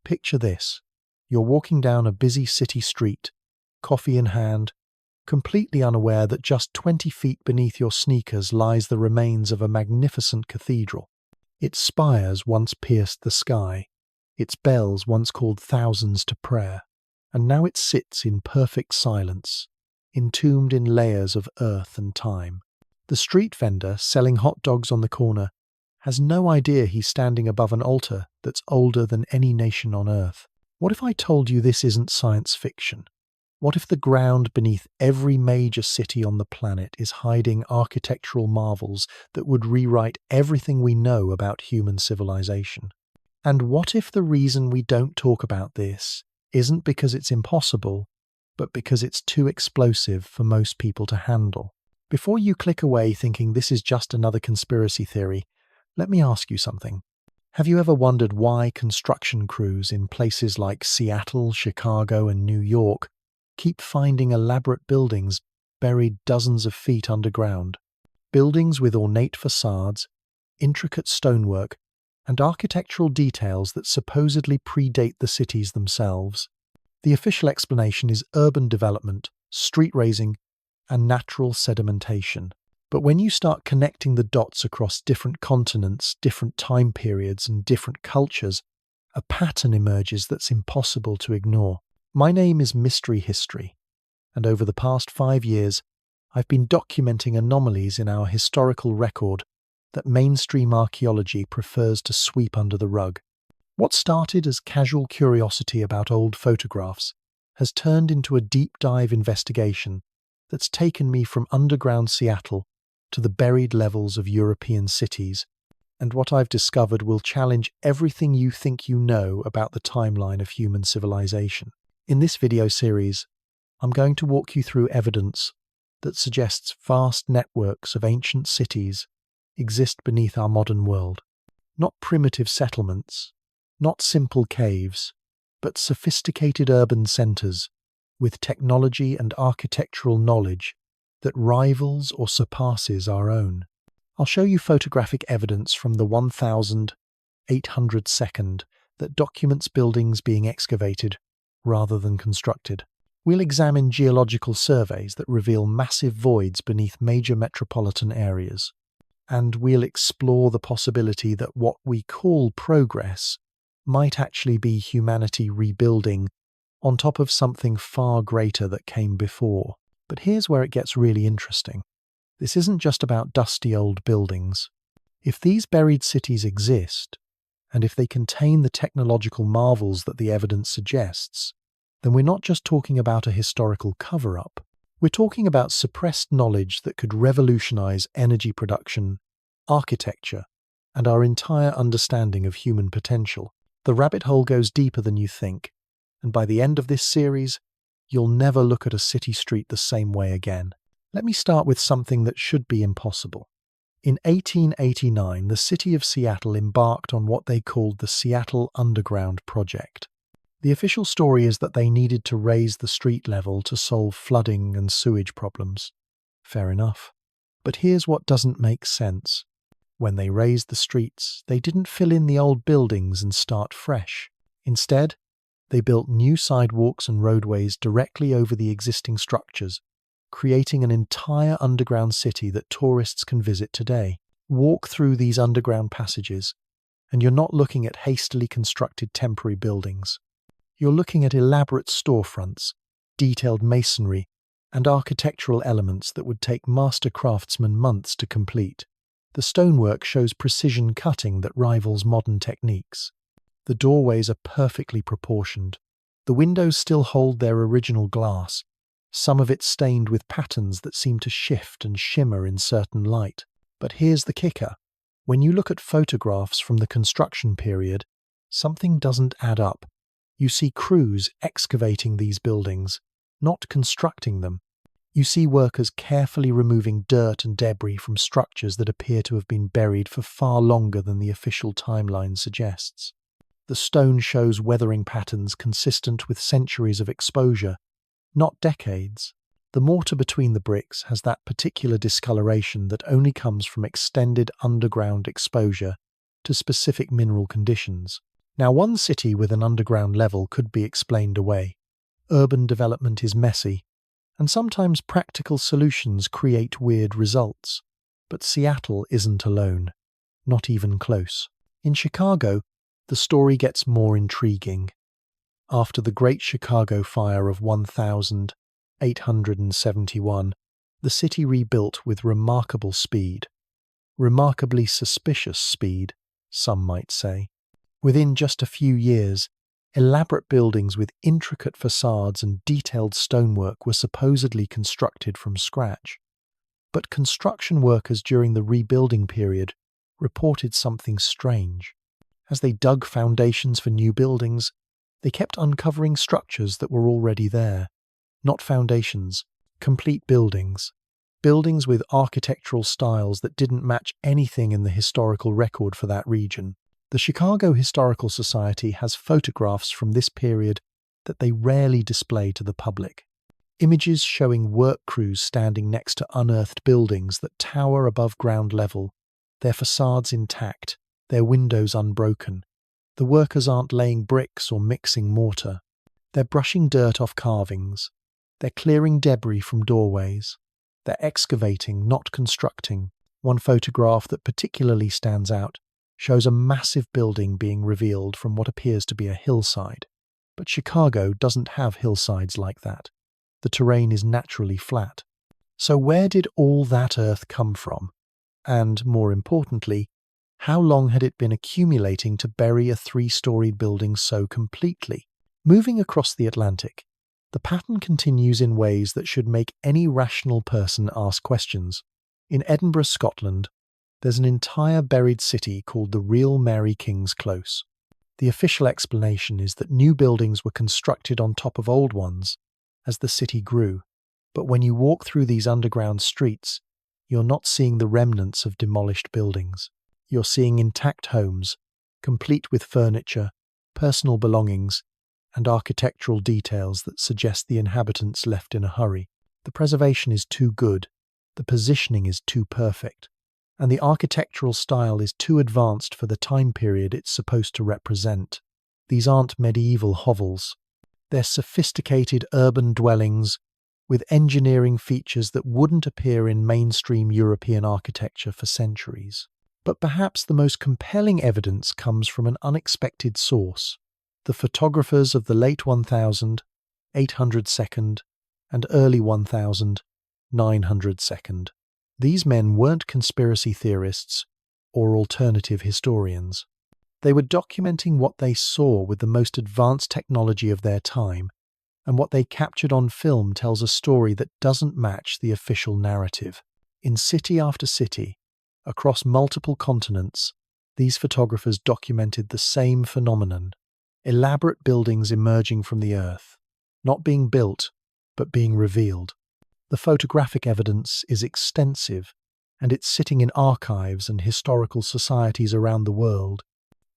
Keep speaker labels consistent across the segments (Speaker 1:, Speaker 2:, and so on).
Speaker 1: Picture this. You're walking down a busy city street, coffee in hand, completely unaware that just 20 feet beneath your sneakers lies the remains of a magnificent cathedral. Its spires once pierced the sky, its bells once called thousands to prayer, and now it sits in perfect silence, entombed in layers of earth and time. The street vendor selling hot dogs on the corner has no idea he's standing above an altar that's older than any nation on earth. What if I told you this isn't science fiction? What if the ground beneath every major city on the planet is hiding architectural marvels that would rewrite everything we know about human civilization? And what if the reason we don't talk about this isn't because it's impossible, but because it's too explosive for most people to handle? Before you click away thinking this is just another conspiracy theory, let me ask you something. Have you ever wondered why construction crews in places like Seattle, Chicago, and New York keep finding elaborate buildings buried dozens of feet underground? Buildings with ornate facades, intricate stonework, and architectural details that supposedly predate the cities themselves. The official explanation is urban development, street raising, and natural sedimentation. But when you start connecting the dots across different continents, different time periods, and different cultures, a pattern emerges that's impossible to ignore. My name is Mystery History, and over the past 5 years, I've been documenting anomalies in our historical record that mainstream archaeology prefers to sweep under the rug. What started as casual curiosity about old photographs has turned into a deep dive investigation that's taken me from underground Seattle to the buried levels of European cities, and what I've discovered will challenge everything you think you know about the timeline of human civilization. In this video series, I'm going to walk you through evidence that suggests vast networks of ancient cities exist beneath our modern world. Not primitive settlements, not simple caves, but sophisticated urban centers with technology and architectural knowledge that rivals or surpasses our own. I'll show you photographic evidence from the 1802nd that documents buildings being excavated rather than constructed. We'll examine geological surveys that reveal massive voids beneath major metropolitan areas. And we'll explore the possibility that what we call progress might actually be humanity rebuilding on top of something far greater that came before. But here's where it gets really interesting. This isn't just about dusty old buildings. If these buried cities exist, and if they contain the technological marvels that the evidence suggests, then we're not just talking about a historical cover-up. We're talking about suppressed knowledge that could revolutionize energy production, architecture, and our entire understanding of human potential. The rabbit hole goes deeper than you think, and by the end of this series, you'll never look at a city street the same way again. Let me start with something that should be impossible. In 1889, the city of Seattle embarked on what they called the Seattle Underground Project. The official story is that they needed to raise the street level to solve flooding and sewage problems. Fair enough. But here's what doesn't make sense. When they raised the streets, they didn't fill in the old buildings and start fresh. Instead, they built new sidewalks and roadways directly over the existing structures, creating an entire underground city that tourists can visit today. Walk through these underground passages, and you're not looking at hastily constructed temporary buildings. You're looking at elaborate storefronts, detailed masonry, and architectural elements that would take master craftsmen months to complete. The stonework shows precision cutting that rivals modern techniques. The doorways are perfectly proportioned. The windows still hold their original glass, some of it stained with patterns that seem to shift and shimmer in certain light. But here's the kicker. When you look at photographs from the construction period, something doesn't add up. You see crews excavating these buildings, not constructing them. You see workers carefully removing dirt and debris from structures that appear to have been buried for far longer than the official timeline suggests. The stone shows weathering patterns consistent with centuries of exposure, not decades. The mortar between the bricks has that particular discoloration that only comes from extended underground exposure to specific mineral conditions. Now, one city with an underground level could be explained away. Urban development is messy, and sometimes practical solutions create weird results. But Seattle isn't alone, not even close. In Chicago, the story gets more intriguing. After the Great Chicago Fire of 1871, the city rebuilt with remarkable speed. Remarkably suspicious speed, some might say. Within just a few years, elaborate buildings with intricate facades and detailed stonework were supposedly constructed from scratch. But construction workers during the rebuilding period reported something strange. As they dug foundations for new buildings, they kept uncovering structures that were already there. Not foundations, complete buildings. Buildings with architectural styles that didn't match anything in the historical record for that region. The Chicago Historical Society has photographs from this period that they rarely display to the public. Images showing work crews standing next to unearthed buildings that tower above ground level, their facades intact, their windows unbroken. The workers aren't laying bricks or mixing mortar. They're brushing dirt off carvings. They're clearing debris from doorways. They're excavating, not constructing. One photograph that particularly stands out shows a massive building being revealed from what appears to be a hillside. But Chicago doesn't have hillsides like that. The terrain is naturally flat. So where did all that earth come from? And, more importantly, how long had it been accumulating to bury a three-storied building so completely? Moving across the Atlantic, the pattern continues in ways that should make any rational person ask questions. In Edinburgh, Scotland, there's an entire buried city called the Real Mary King's Close. The official explanation is that new buildings were constructed on top of old ones as the city grew. But when you walk through these underground streets, you're not seeing the remnants of demolished buildings. You're seeing intact homes, complete with furniture, personal belongings, and architectural details that suggest the inhabitants left in a hurry. The preservation is too good, the positioning is too perfect, and the architectural style is too advanced for the time period it's supposed to represent. These aren't medieval hovels. They're sophisticated urban dwellings with engineering features that wouldn't appear in mainstream European architecture for centuries. But perhaps the most compelling evidence comes from an unexpected source: the photographers of the late 1000, 802nd, and early 1000, 902nd. These men weren't conspiracy theorists or alternative historians. They were documenting what they saw with the most advanced technology of their time, and what they captured on film tells a story that doesn't match the official narrative. In city after city, across multiple continents, these photographers documented the same phenomenon: elaborate buildings emerging from the earth, not being built, but being revealed. The photographic evidence is extensive, and it's sitting in archives and historical societies around the world,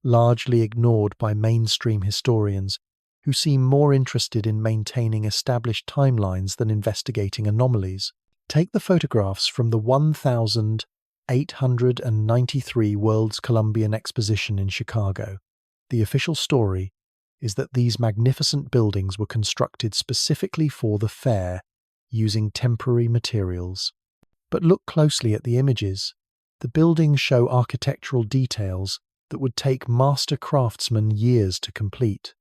Speaker 1: largely ignored by mainstream historians who seem more interested in maintaining established timelines than investigating anomalies. Take the photographs from the 1893 World's Columbian Exposition in Chicago. The official story is that these magnificent buildings were constructed specifically for the fair, using temporary materials. But look closely at the images. The buildings show architectural details that would take master craftsmen years to complete.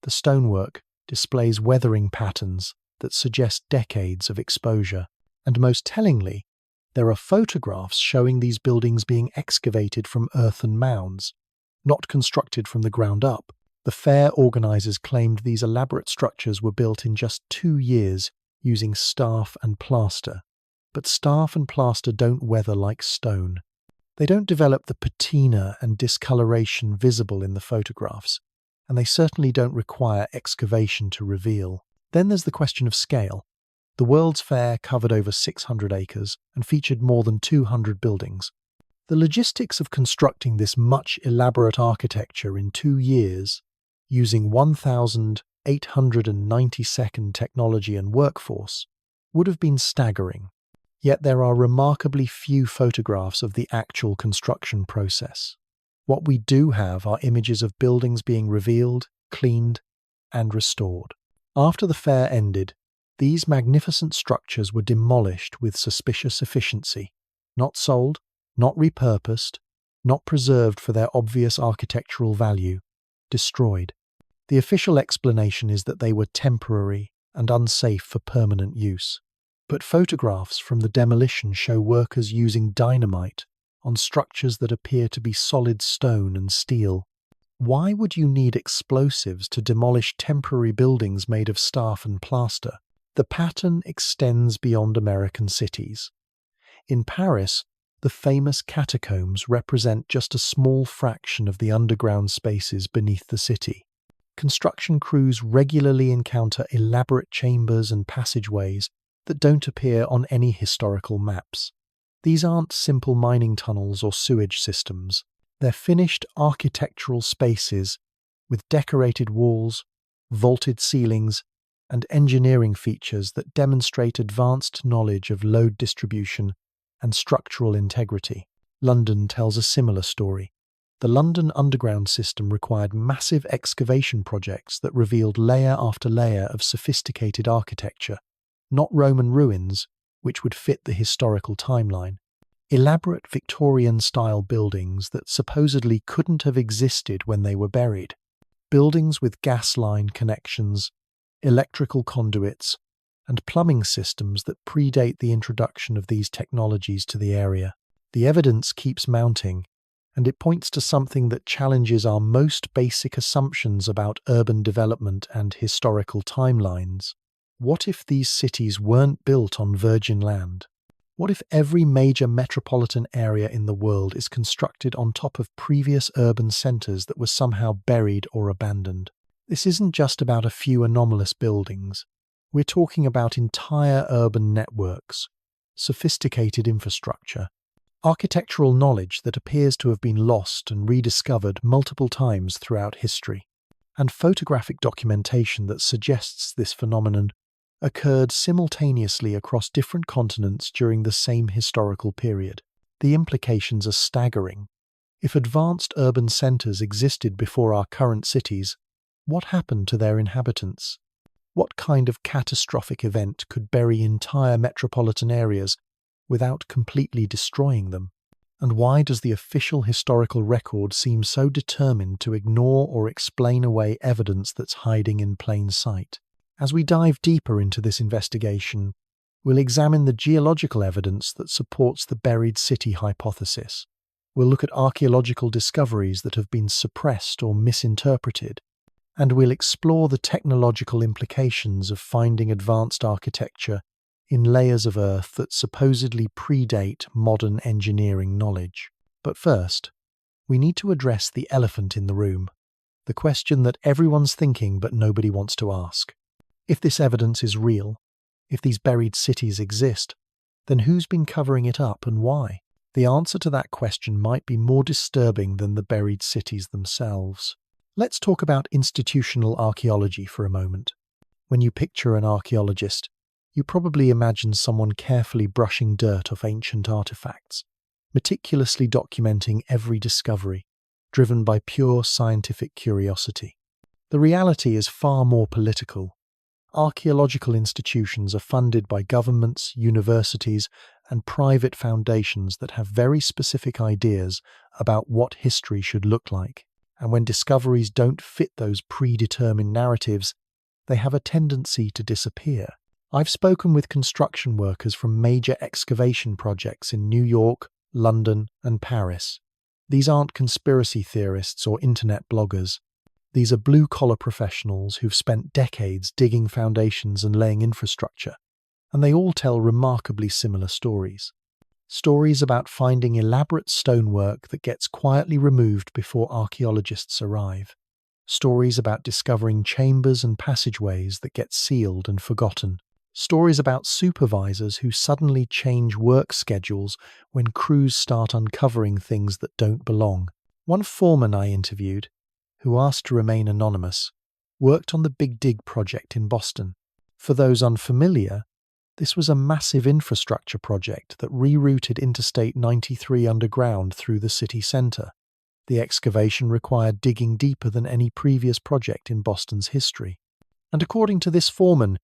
Speaker 1: The stonework displays weathering patterns that suggest decades of exposure. And most tellingly, there are photographs showing these buildings being excavated from earthen mounds, not constructed from the ground up. The fair organizers claimed these elaborate structures were built in just 2 years using staff and plaster. But staff and plaster don't weather like stone. They don't develop the patina and discoloration visible in the photographs, and they certainly don't require excavation to reveal. Then there's the question of scale. The World's Fair covered over 600 acres and featured more than 200 buildings. The logistics of constructing this much elaborate architecture in 2 years, using 1892nd technology and workforce, would have been staggering. Yet there are remarkably few photographs of the actual construction process. What we do have are images of buildings being revealed, cleaned, and restored. After the fair ended, these magnificent structures were demolished with suspicious efficiency, not sold, not repurposed, not preserved for their obvious architectural value, destroyed. The official explanation is that they were temporary and unsafe for permanent use. But photographs from the demolition show workers using dynamite on structures that appear to be solid stone and steel. Why would you need explosives to demolish temporary buildings made of staff and plaster? The pattern extends beyond American cities. In Paris, the famous catacombs represent just a small fraction of the underground spaces beneath the city. Construction crews regularly encounter elaborate chambers and passageways that don't appear on any historical maps. These aren't simple mining tunnels or sewage systems. They're finished architectural spaces with decorated walls, vaulted ceilings, and engineering features that demonstrate advanced knowledge of load distribution and structural integrity. London tells a similar story. The London Underground system required massive excavation projects that revealed layer after layer of sophisticated architecture, not Roman ruins, which would fit the historical timeline. Elaborate Victorian-style buildings that supposedly couldn't have existed when they were buried. Buildings with gas line connections, electrical conduits, and plumbing systems that predate the introduction of these technologies to the area. The evidence keeps mounting, and it points to something that challenges our most basic assumptions about urban development and historical timelines. What if these cities weren't built on virgin land? What if every major metropolitan area in the world is constructed on top of previous urban centers that were somehow buried or abandoned? This isn't just about a few anomalous buildings. We're talking about entire urban networks, sophisticated infrastructure, architectural knowledge that appears to have been lost and rediscovered multiple times throughout history, and photographic documentation that suggests this phenomenon occurred simultaneously across different continents during the same historical period. The implications are staggering. If advanced urban centers existed before our current cities, what happened to their inhabitants? What kind of catastrophic event could bury entire metropolitan areas without completely destroying them? And why does the official historical record seem so determined to ignore or explain away evidence that's hiding in plain sight? As we dive deeper into this investigation, we'll examine the geological evidence that supports the buried city hypothesis. We'll look at archaeological discoveries that have been suppressed or misinterpreted, and we'll explore the technological implications of finding advanced architecture in layers of earth that supposedly predate modern engineering knowledge. But first, we need to address the elephant in the room, the question that everyone's thinking but nobody wants to ask. If this evidence is real, if these buried cities exist, then who's been covering it up and why? The answer to that question might be more disturbing than the buried cities themselves. Let's talk about institutional archaeology for a moment. When you picture an archaeologist, you probably imagine someone carefully brushing dirt off ancient artifacts, meticulously documenting every discovery, driven by pure scientific curiosity. The reality is far more political. Archaeological institutions are funded by governments, universities, and private foundations that have very specific ideas about what history should look like. And when discoveries don't fit those predetermined narratives, they have a tendency to disappear. I've spoken with construction workers from major excavation projects in New York, London, and Paris. These aren't conspiracy theorists or internet bloggers. These are blue-collar professionals who've spent decades digging foundations and laying infrastructure, and they all tell remarkably similar stories. Stories about finding elaborate stonework that gets quietly removed before archaeologists arrive. Stories about discovering chambers and passageways that get sealed and forgotten. Stories about supervisors who suddenly change work schedules when crews start uncovering things that don't belong. One foreman I interviewed, who asked to remain anonymous, worked on the Big Dig project in Boston. For those unfamiliar, this was a massive infrastructure project that rerouted Interstate 93 underground through the city centre. The excavation required digging deeper than any previous project in Boston's history. And according to this foreman,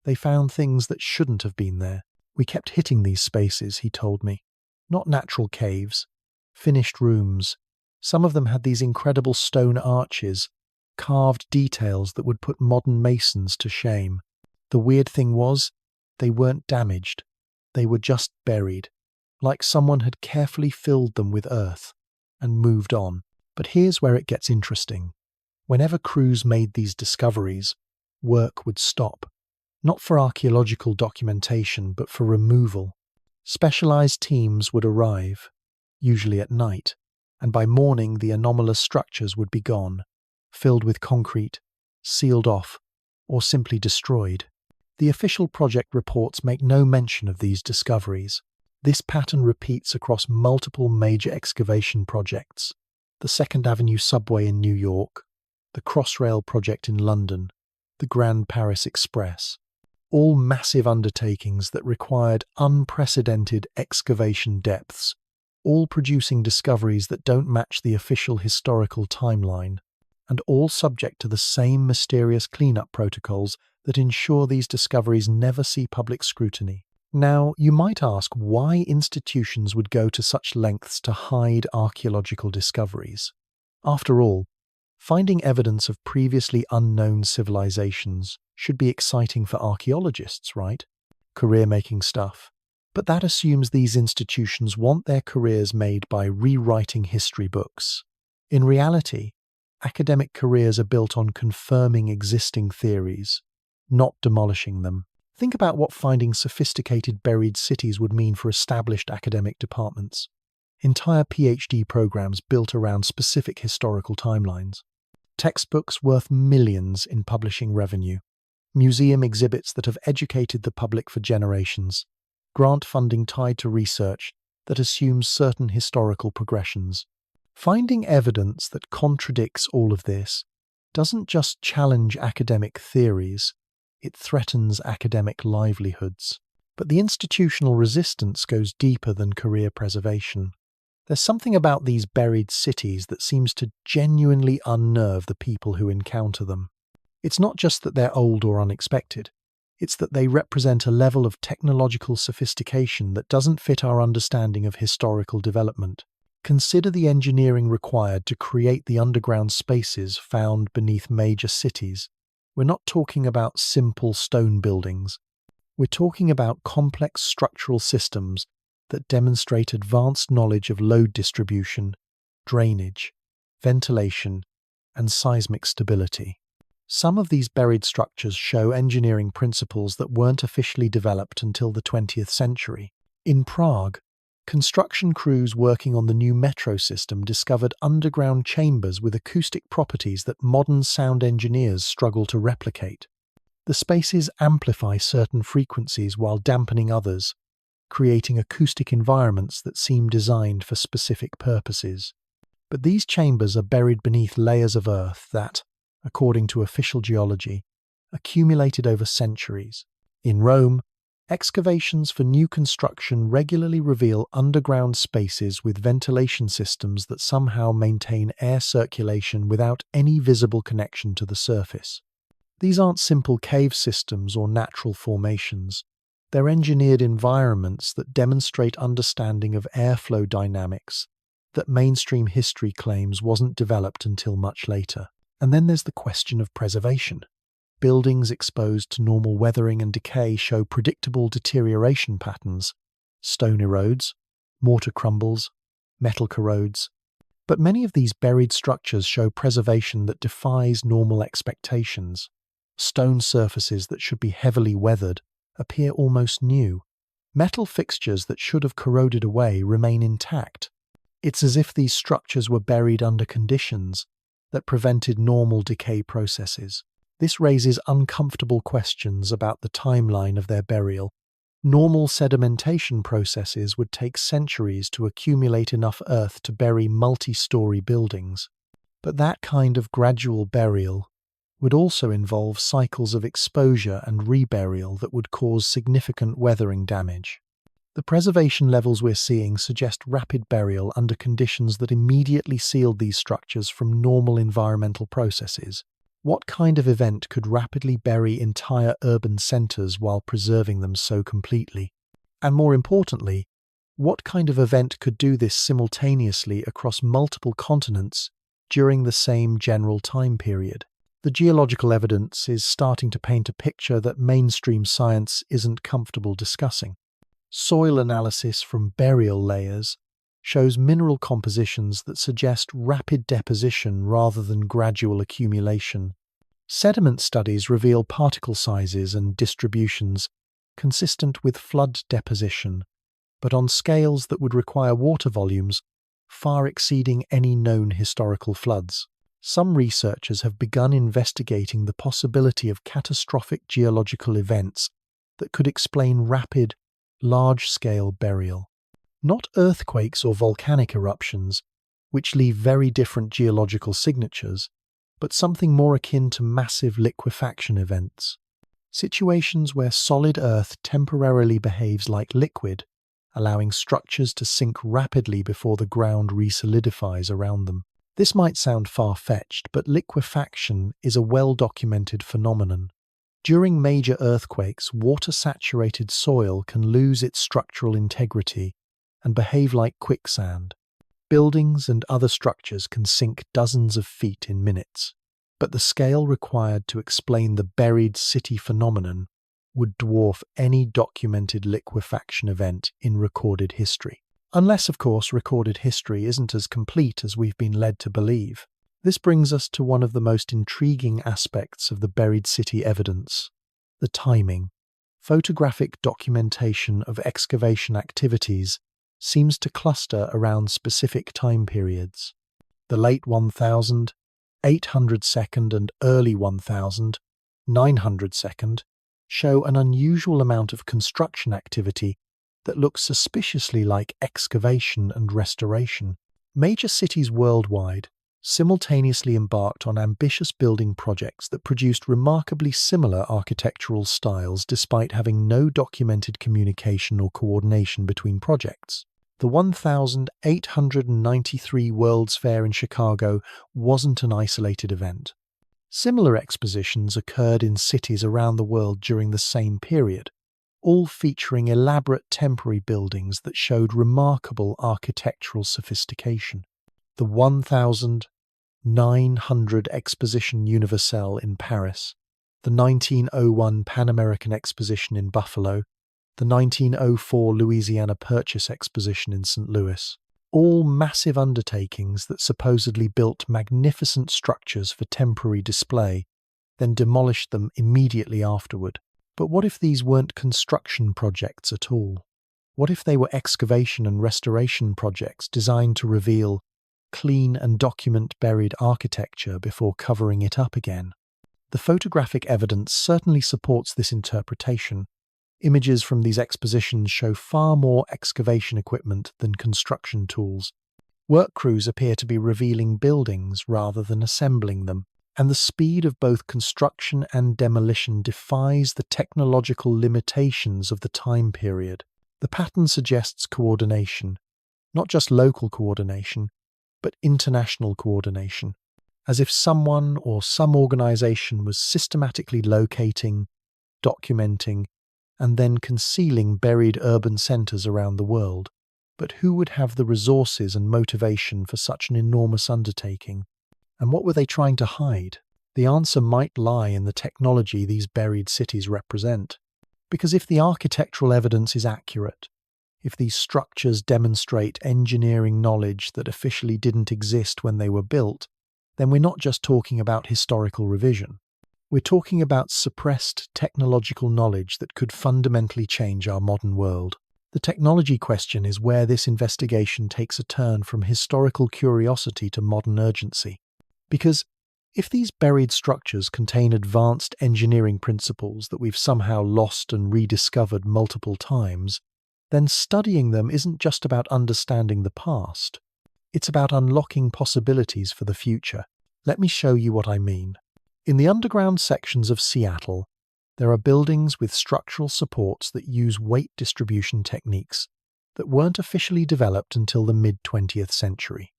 Speaker 1: they found things that shouldn't have been there. We kept hitting these spaces, he told me. Not natural caves, finished rooms. Some of them had these incredible stone arches, carved details that would put modern masons to shame. The weird thing was, they weren't damaged. They were just buried, like someone had carefully filled them with earth and moved on. But here's where it gets interesting. Whenever crews made these discoveries, work would stop. Not for archaeological documentation, but for removal. Specialized teams would arrive, usually at night, and by morning the anomalous structures would be gone, filled with concrete, sealed off, or simply destroyed. The official project reports make no mention of these discoveries. This pattern repeats across multiple major excavation projects: the Second Avenue subway in New York, the Crossrail project in London, the Grand Paris Express. All massive undertakings that required unprecedented excavation depths, all producing discoveries that don't match the official historical timeline, and all subject to the same mysterious cleanup protocols that ensure these discoveries never see public scrutiny. Now, you might ask why institutions would go to such lengths to hide archaeological discoveries. After all, finding evidence of previously unknown civilizations should be exciting for archaeologists, right? Career-making stuff. But that assumes these institutions want their careers made by rewriting history books. In reality, academic careers are built on confirming existing theories, not demolishing them. Think about what finding sophisticated buried cities would mean for established academic departments. Entire PhD programs built around specific historical timelines. Textbooks worth millions in publishing revenue. Museum exhibits that have educated the public for generations. Grant funding tied to research that assumes certain historical progressions. Finding evidence that contradicts all of this doesn't just challenge academic theories, it threatens academic livelihoods. But the institutional resistance goes deeper than career preservation. There's something about these buried cities that seems to genuinely unnerve the people who encounter them. It's not just that they're old or unexpected. It's that they represent a level of technological sophistication that doesn't fit our understanding of historical development. Consider the engineering required to create the underground spaces found beneath major cities. We're not talking about simple stone buildings. We're talking about complex structural systems that demonstrate advanced knowledge of load distribution, drainage, ventilation, and seismic stability. Some of these buried structures show engineering principles that weren't officially developed until the 20th century. In Prague, construction crews working on the new metro system discovered underground chambers with acoustic properties that modern sound engineers struggle to replicate. The spaces amplify certain frequencies while dampening others, creating acoustic environments that seem designed for specific purposes. But these chambers are buried beneath layers of earth that, according to official geology, accumulated over centuries. In Rome, excavations for new construction regularly reveal underground spaces with ventilation systems that somehow maintain air circulation without any visible connection to the surface. These aren't simple cave systems or natural formations. They're engineered environments that demonstrate understanding of airflow dynamics that mainstream history claims wasn't developed until much later. And then there's the question of preservation. Buildings exposed to normal weathering and decay show predictable deterioration patterns. Stone erodes, mortar crumbles, metal corrodes. But many of these buried structures show preservation that defies normal expectations. Stone surfaces that should be heavily weathered appear almost new. Metal fixtures that should have corroded away remain intact. It's as if these structures were buried under conditions that prevented normal decay processes. This raises uncomfortable questions about the timeline of their burial. Normal sedimentation processes would take centuries to accumulate enough earth to bury multi-story buildings. But that kind of gradual burial would also involve cycles of exposure and reburial that would cause significant weathering damage. The preservation levels we're seeing suggest rapid burial under conditions that immediately sealed these structures from normal environmental processes. What kind of event could rapidly bury entire urban centers while preserving them so completely? And more importantly, what kind of event could do this simultaneously across multiple continents during the same general time period? The geological evidence is starting to paint a picture that mainstream science isn't comfortable discussing. Soil analysis from burial layers shows mineral compositions that suggest rapid deposition rather than gradual accumulation. Sediment studies reveal particle sizes and distributions consistent with flood deposition, but on scales that would require water volumes far exceeding any known historical floods. Some researchers have begun investigating the possibility of catastrophic geological events that could explain rapid, large-scale burial. Not earthquakes or volcanic eruptions, which leave very different geological signatures, but something more akin to massive liquefaction events. Situations where solid earth temporarily behaves like liquid, allowing structures to sink rapidly before the ground resolidifies around them. This might sound far-fetched, but liquefaction is a well-documented phenomenon. During major earthquakes, water-saturated soil can lose its structural integrity and behave like quicksand. Buildings and other structures can sink dozens of feet in minutes, but the scale required to explain the buried city phenomenon would dwarf any documented liquefaction event in recorded history. Unless, of course, recorded history isn't as complete as we've been led to believe. This brings us to one of the most intriguing aspects of the buried city evidence: the timing. Photographic documentation of excavation activities seems to cluster around specific time periods. The late 1000, 800-second and early 1000, 900-second show an unusual amount of construction activity that looks suspiciously like excavation and restoration. Major cities worldwide simultaneously embarked on ambitious building projects that produced remarkably similar architectural styles despite having no documented communication or coordination between projects. The 1893 World's Fair in Chicago wasn't an isolated event. Similar expositions occurred in cities around the world during the same period, all featuring elaborate temporary buildings that showed remarkable architectural sophistication. The 1900 Exposition Universelle in Paris, the 1901 Pan American Exposition in Buffalo, the 1904 Louisiana Purchase Exposition in St. Louis, all massive undertakings that supposedly built magnificent structures for temporary display, then demolished them immediately afterward. But what if these weren't construction projects at all? What if they were excavation and restoration projects designed to reveal, clean and document buried architecture before covering it up again? The photographic evidence certainly supports this interpretation. Images from these expositions show far more excavation equipment than construction tools. Work crews appear to be revealing buildings rather than assembling them, and the speed of both construction and demolition defies the technological limitations of the time period. The pattern suggests coordination, not just local coordination, but international coordination, as if someone or some organization was systematically locating, documenting, and then concealing buried urban centers around the world. But who would have the resources and motivation for such an enormous undertaking? And what were they trying to hide? The answer might lie in the technology these buried cities represent. Because if the architectural evidence is accurate, if these structures demonstrate engineering knowledge that officially didn't exist when they were built, then we're not just talking about historical revision. We're talking about suppressed technological knowledge that could fundamentally change our modern world. The technology question is where this investigation takes a turn from historical curiosity to modern urgency. Because if these buried structures contain advanced engineering principles that we've somehow lost and rediscovered multiple times, then studying them isn't just about understanding the past. It's about unlocking possibilities for the future. Let me show you what I mean. In the underground sections of Seattle, There are buildings with structural supports that use weight distribution techniques that weren't officially developed until the mid-20th century.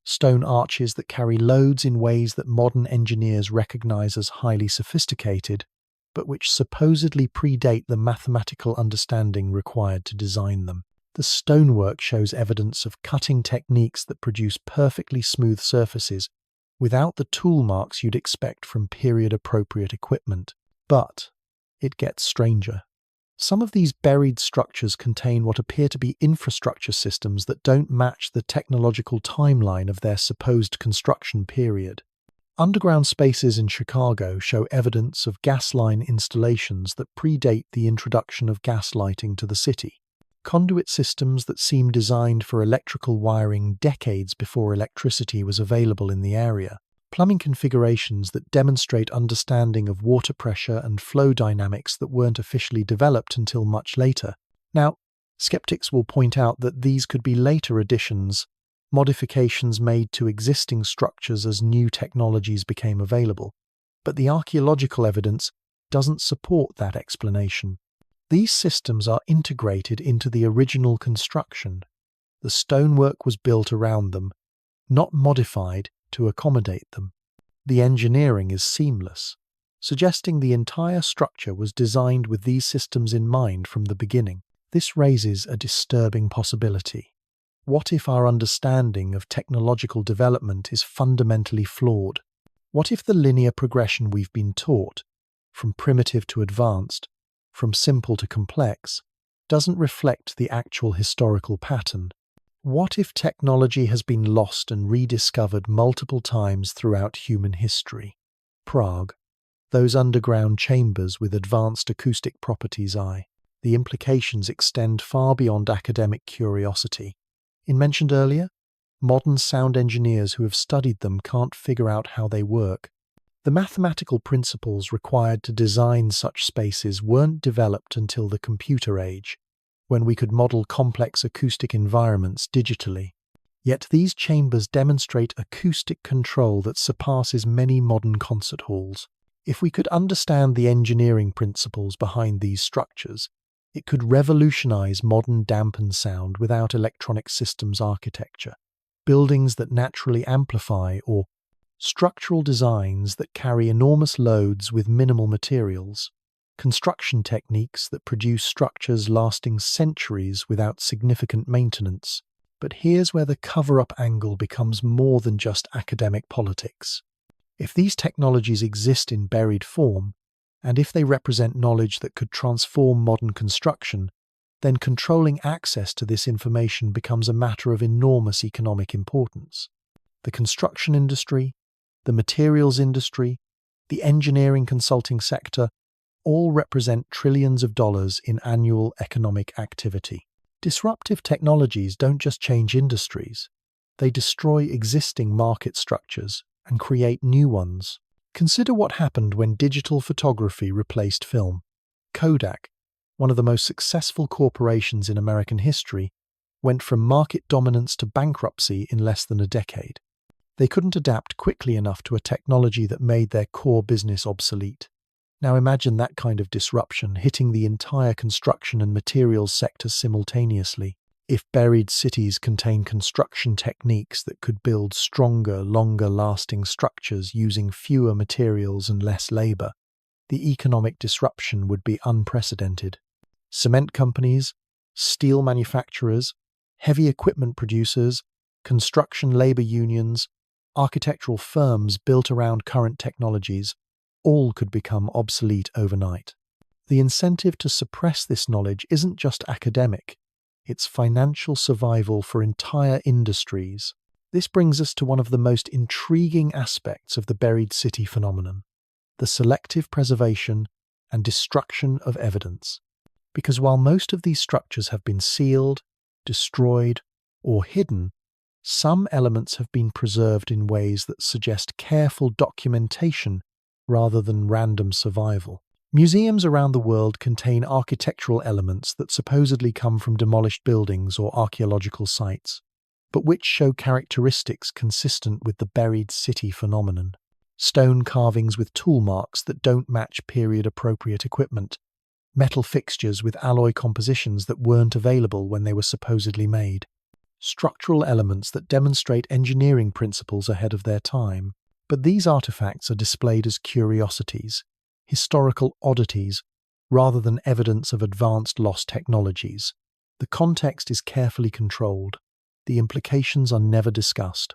Speaker 1: Stone arches that carry loads in ways that modern engineers recognize as highly sophisticated, but which supposedly predate the mathematical understanding required to design them. The stonework shows evidence of cutting techniques that produce perfectly smooth surfaces without the tool marks you'd expect from period-appropriate equipment. But it gets stranger. Some of these buried structures contain what appear to be infrastructure systems that don't match the technological timeline of their supposed construction period. Underground spaces in Chicago show evidence of gas line installations that predate the introduction of gas lighting to the city. Conduit systems that seem designed for electrical wiring decades before electricity was available in the area. Plumbing configurations that demonstrate understanding of water pressure and flow dynamics that weren't officially developed until much later. Now, skeptics will point out that these could be later additions, modifications made to existing structures as new technologies became available. But the archaeological evidence doesn't support that explanation. These systems are integrated into the original construction. The stonework was built around them, not modified to accommodate them. The engineering is seamless, suggesting the entire structure was designed with these systems in mind from the beginning. This raises a disturbing possibility. What if our understanding of technological development is fundamentally flawed? What if the linear progression we've been taught, from primitive to advanced, from simple to complex, doesn't reflect the actual historical pattern? What if technology has been lost and rediscovered multiple times throughout human history? Prague, those underground chambers with advanced acoustic properties. The implications extend far beyond academic curiosity. In mentioned earlier, modern sound engineers who have studied them can't figure out how they work. The mathematical principles required to design such spaces weren't developed until the computer age, when we could model complex acoustic environments digitally. Yet these chambers demonstrate acoustic control that surpasses many modern concert halls. If we could understand the engineering principles behind these structures, it could revolutionize modern dampened sound without electronic systems architecture. Buildings that naturally amplify, or structural designs that carry enormous loads with minimal materials. Construction techniques that produce structures lasting centuries without significant maintenance. But here's where the cover-up angle becomes more than just academic politics. If these technologies exist in buried form, and if they represent knowledge that could transform modern construction, then controlling access to this information becomes a matter of enormous economic importance. The construction industry, the materials industry, the engineering consulting sector, all represent trillions of dollars in annual economic activity. Disruptive technologies don't just change industries, they destroy existing market structures and create new ones. Consider what happened when digital photography replaced film. Kodak, one of the most successful corporations in American history, went from market dominance to bankruptcy in less than a decade. They couldn't adapt quickly enough to a technology that made their core business obsolete. Now imagine that kind of disruption hitting the entire construction and materials sector simultaneously. If buried cities contain construction techniques that could build stronger, longer-lasting structures using fewer materials and less labor, the economic disruption would be unprecedented. Cement companies, steel manufacturers, heavy equipment producers, construction labor unions, architectural firms built around current technologies, all could become obsolete overnight. The incentive to suppress this knowledge isn't just academic, it's financial survival for entire industries. This brings us to one of the most intriguing aspects of the buried city phenomenon, the selective preservation and destruction of evidence. Because while most of these structures have been sealed, destroyed, or hidden, some elements have been preserved in ways that suggest careful documentation rather than random survival. Museums around the world contain architectural elements that supposedly come from demolished buildings or archaeological sites, but which show characteristics consistent with the buried city phenomenon. stone carvings with tool marks that don't match period-appropriate equipment, metal fixtures with alloy compositions that weren't available when they were supposedly made, structural elements that demonstrate engineering principles ahead of their time. But these artifacts are displayed as curiosities, historical oddities, rather than evidence of advanced lost technologies. The context is carefully controlled. The implications are never discussed.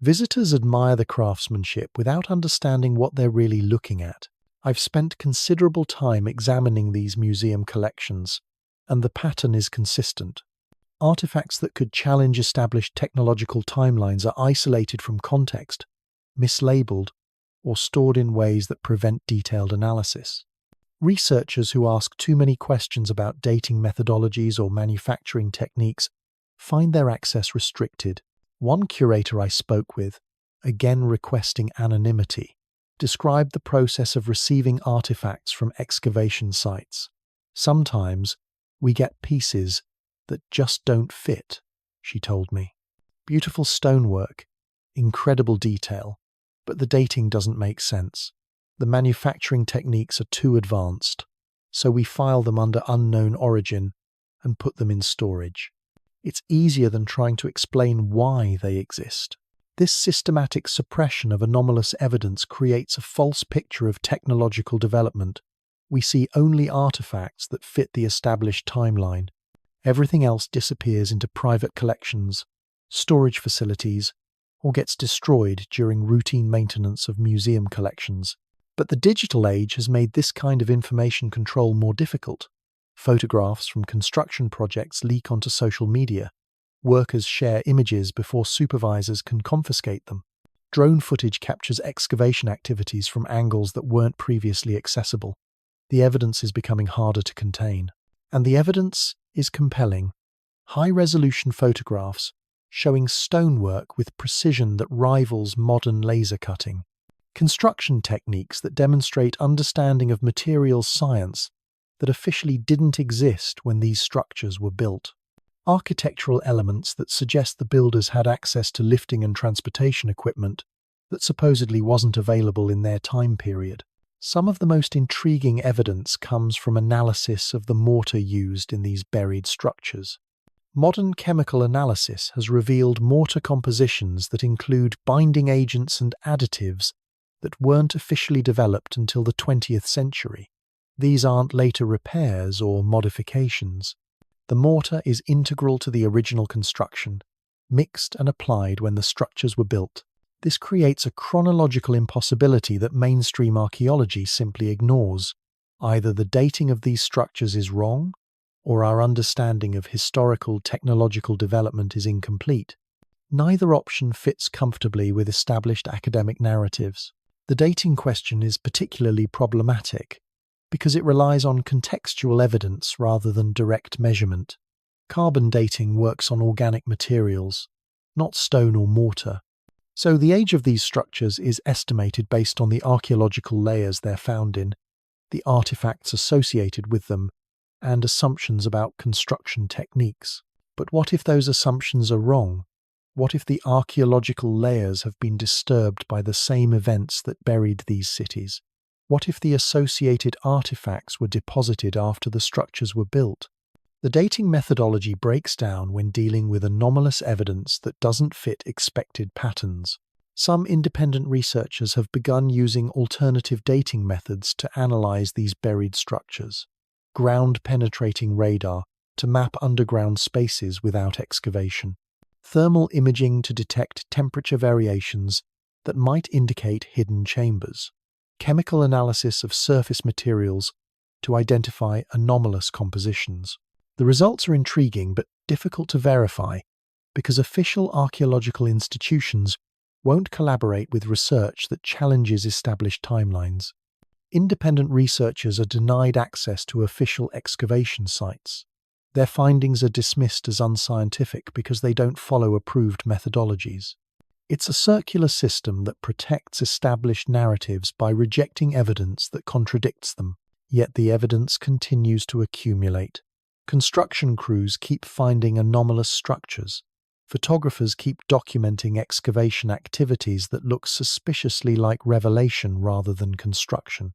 Speaker 1: Visitors admire the craftsmanship without understanding what they're really looking at. I've spent considerable time examining these museum collections, and the pattern is consistent. Artifacts that could challenge established technological timelines are isolated from context, mislabeled, or stored in ways that prevent detailed analysis. Researchers who ask too many questions about dating methodologies or manufacturing techniques find their access restricted. One curator I spoke with, again requesting anonymity, described the process of receiving artifacts from excavation sites. Sometimes we get pieces that just don't fit, she told me. Beautiful stonework, incredible detail, but the dating doesn't make sense. The manufacturing techniques are too advanced, so we file them under unknown origin and put them in storage. It's easier than trying to explain why they exist. This systematic suppression of anomalous evidence creates a false picture of technological development. We see only artifacts that fit the established timeline. Everything else disappears into private collections, storage facilities, or gets destroyed during routine maintenance of museum collections. But the digital age has made this kind of information control more difficult. Photographs from construction projects leak onto social media. Workers share images before supervisors can confiscate them. Drone footage captures excavation activities from angles that weren't previously accessible. The evidence is becoming harder to contain. And the evidence is compelling. High-resolution photographs showing stonework with precision that rivals modern laser cutting. Construction techniques that demonstrate understanding of materials science that officially didn't exist when these structures were built. Architectural elements that suggest the builders had access to lifting and transportation equipment that supposedly wasn't available in their time period. Some of the most intriguing evidence comes from analysis of the mortar used in these buried structures. Modern chemical analysis has revealed mortar compositions that include binding agents and additives that weren't officially developed until the 20th century. These aren't later repairs or modifications. The mortar is integral to the original construction, mixed and applied when the structures were built. This creates a chronological impossibility that mainstream archaeology simply ignores. Either the dating of these structures is wrong, or our understanding of historical technological development is incomplete. Neither option fits comfortably with established academic narratives. The dating question is particularly problematic because it relies on contextual evidence rather than direct measurement. Carbon dating works on organic materials, not stone or mortar. So the age of these structures is estimated based on the archaeological layers they're found in, the artifacts associated with them, and assumptions about construction techniques. But what if those assumptions are wrong? What if the archaeological layers have been disturbed by the same events that buried these cities? What if the associated artifacts were deposited after the structures were built? The dating methodology breaks down when dealing with anomalous evidence that doesn't fit expected patterns. Some independent researchers have begun using alternative dating methods to analyze these buried structures. Ground-penetrating radar to map underground spaces without excavation. Thermal imaging to detect temperature variations that might indicate hidden chambers. Chemical analysis of surface materials to identify anomalous compositions. The results are intriguing but difficult to verify because official archaeological institutions won't collaborate with research that challenges established timelines. Independent researchers are denied access to official excavation sites. Their findings are dismissed as unscientific because they don't follow approved methodologies. It's a circular system that protects established narratives by rejecting evidence that contradicts them, yet the evidence continues to accumulate. Construction crews keep finding anomalous structures, Photographers keep documenting excavation activities that look suspiciously like revelation rather than construction.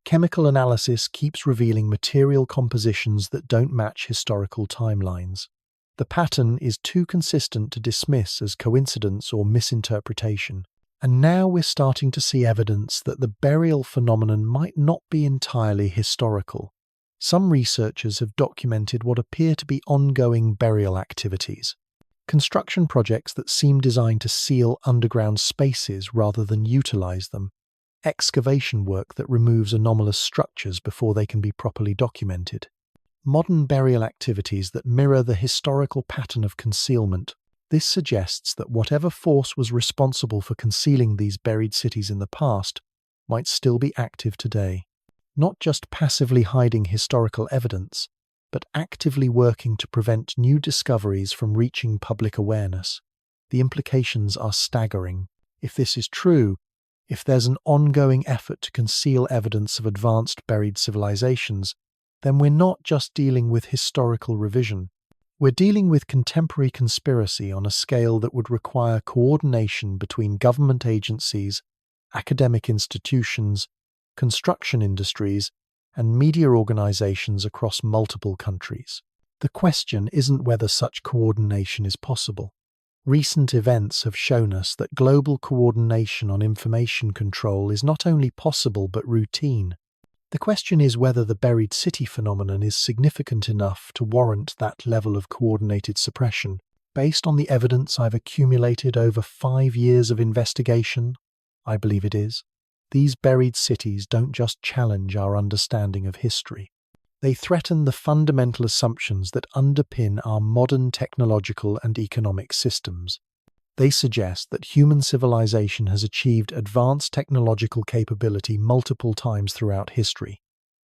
Speaker 1: Chemical analysis keeps revealing material compositions that don't match historical timelines. The pattern is too consistent to dismiss as coincidence or misinterpretation. And now we're starting to see evidence that the burial phenomenon might not be entirely historical. Some researchers have documented what appear to be ongoing burial activities. Construction projects that seem designed to seal underground spaces rather than utilize them. Excavation work that removes anomalous structures before they can be properly documented. Modern burial activities that mirror the historical pattern of concealment. This suggests that whatever force was responsible for concealing these buried cities in the past might still be active today, not just passively hiding historical evidence, but actively working to prevent new discoveries from reaching public awareness. The implications are staggering. If this is true, if there's an ongoing effort to conceal evidence of advanced buried civilizations, then we're not just dealing with historical revision. We're dealing with contemporary conspiracy on a scale that would require coordination between government agencies, academic institutions, construction industries, and media organizations across multiple countries. The question isn't whether such coordination is possible. Recent events have shown us that global coordination on information control is not only possible but routine. The question is whether the buried city phenomenon is significant enough to warrant that level of coordinated suppression. Based on the evidence I've accumulated over 5 years of investigation, I believe it is. These buried cities don't just challenge our understanding of history. They threaten the fundamental assumptions that underpin our modern technological and economic systems. They suggest that human civilization has achieved advanced technological capability multiple times throughout history,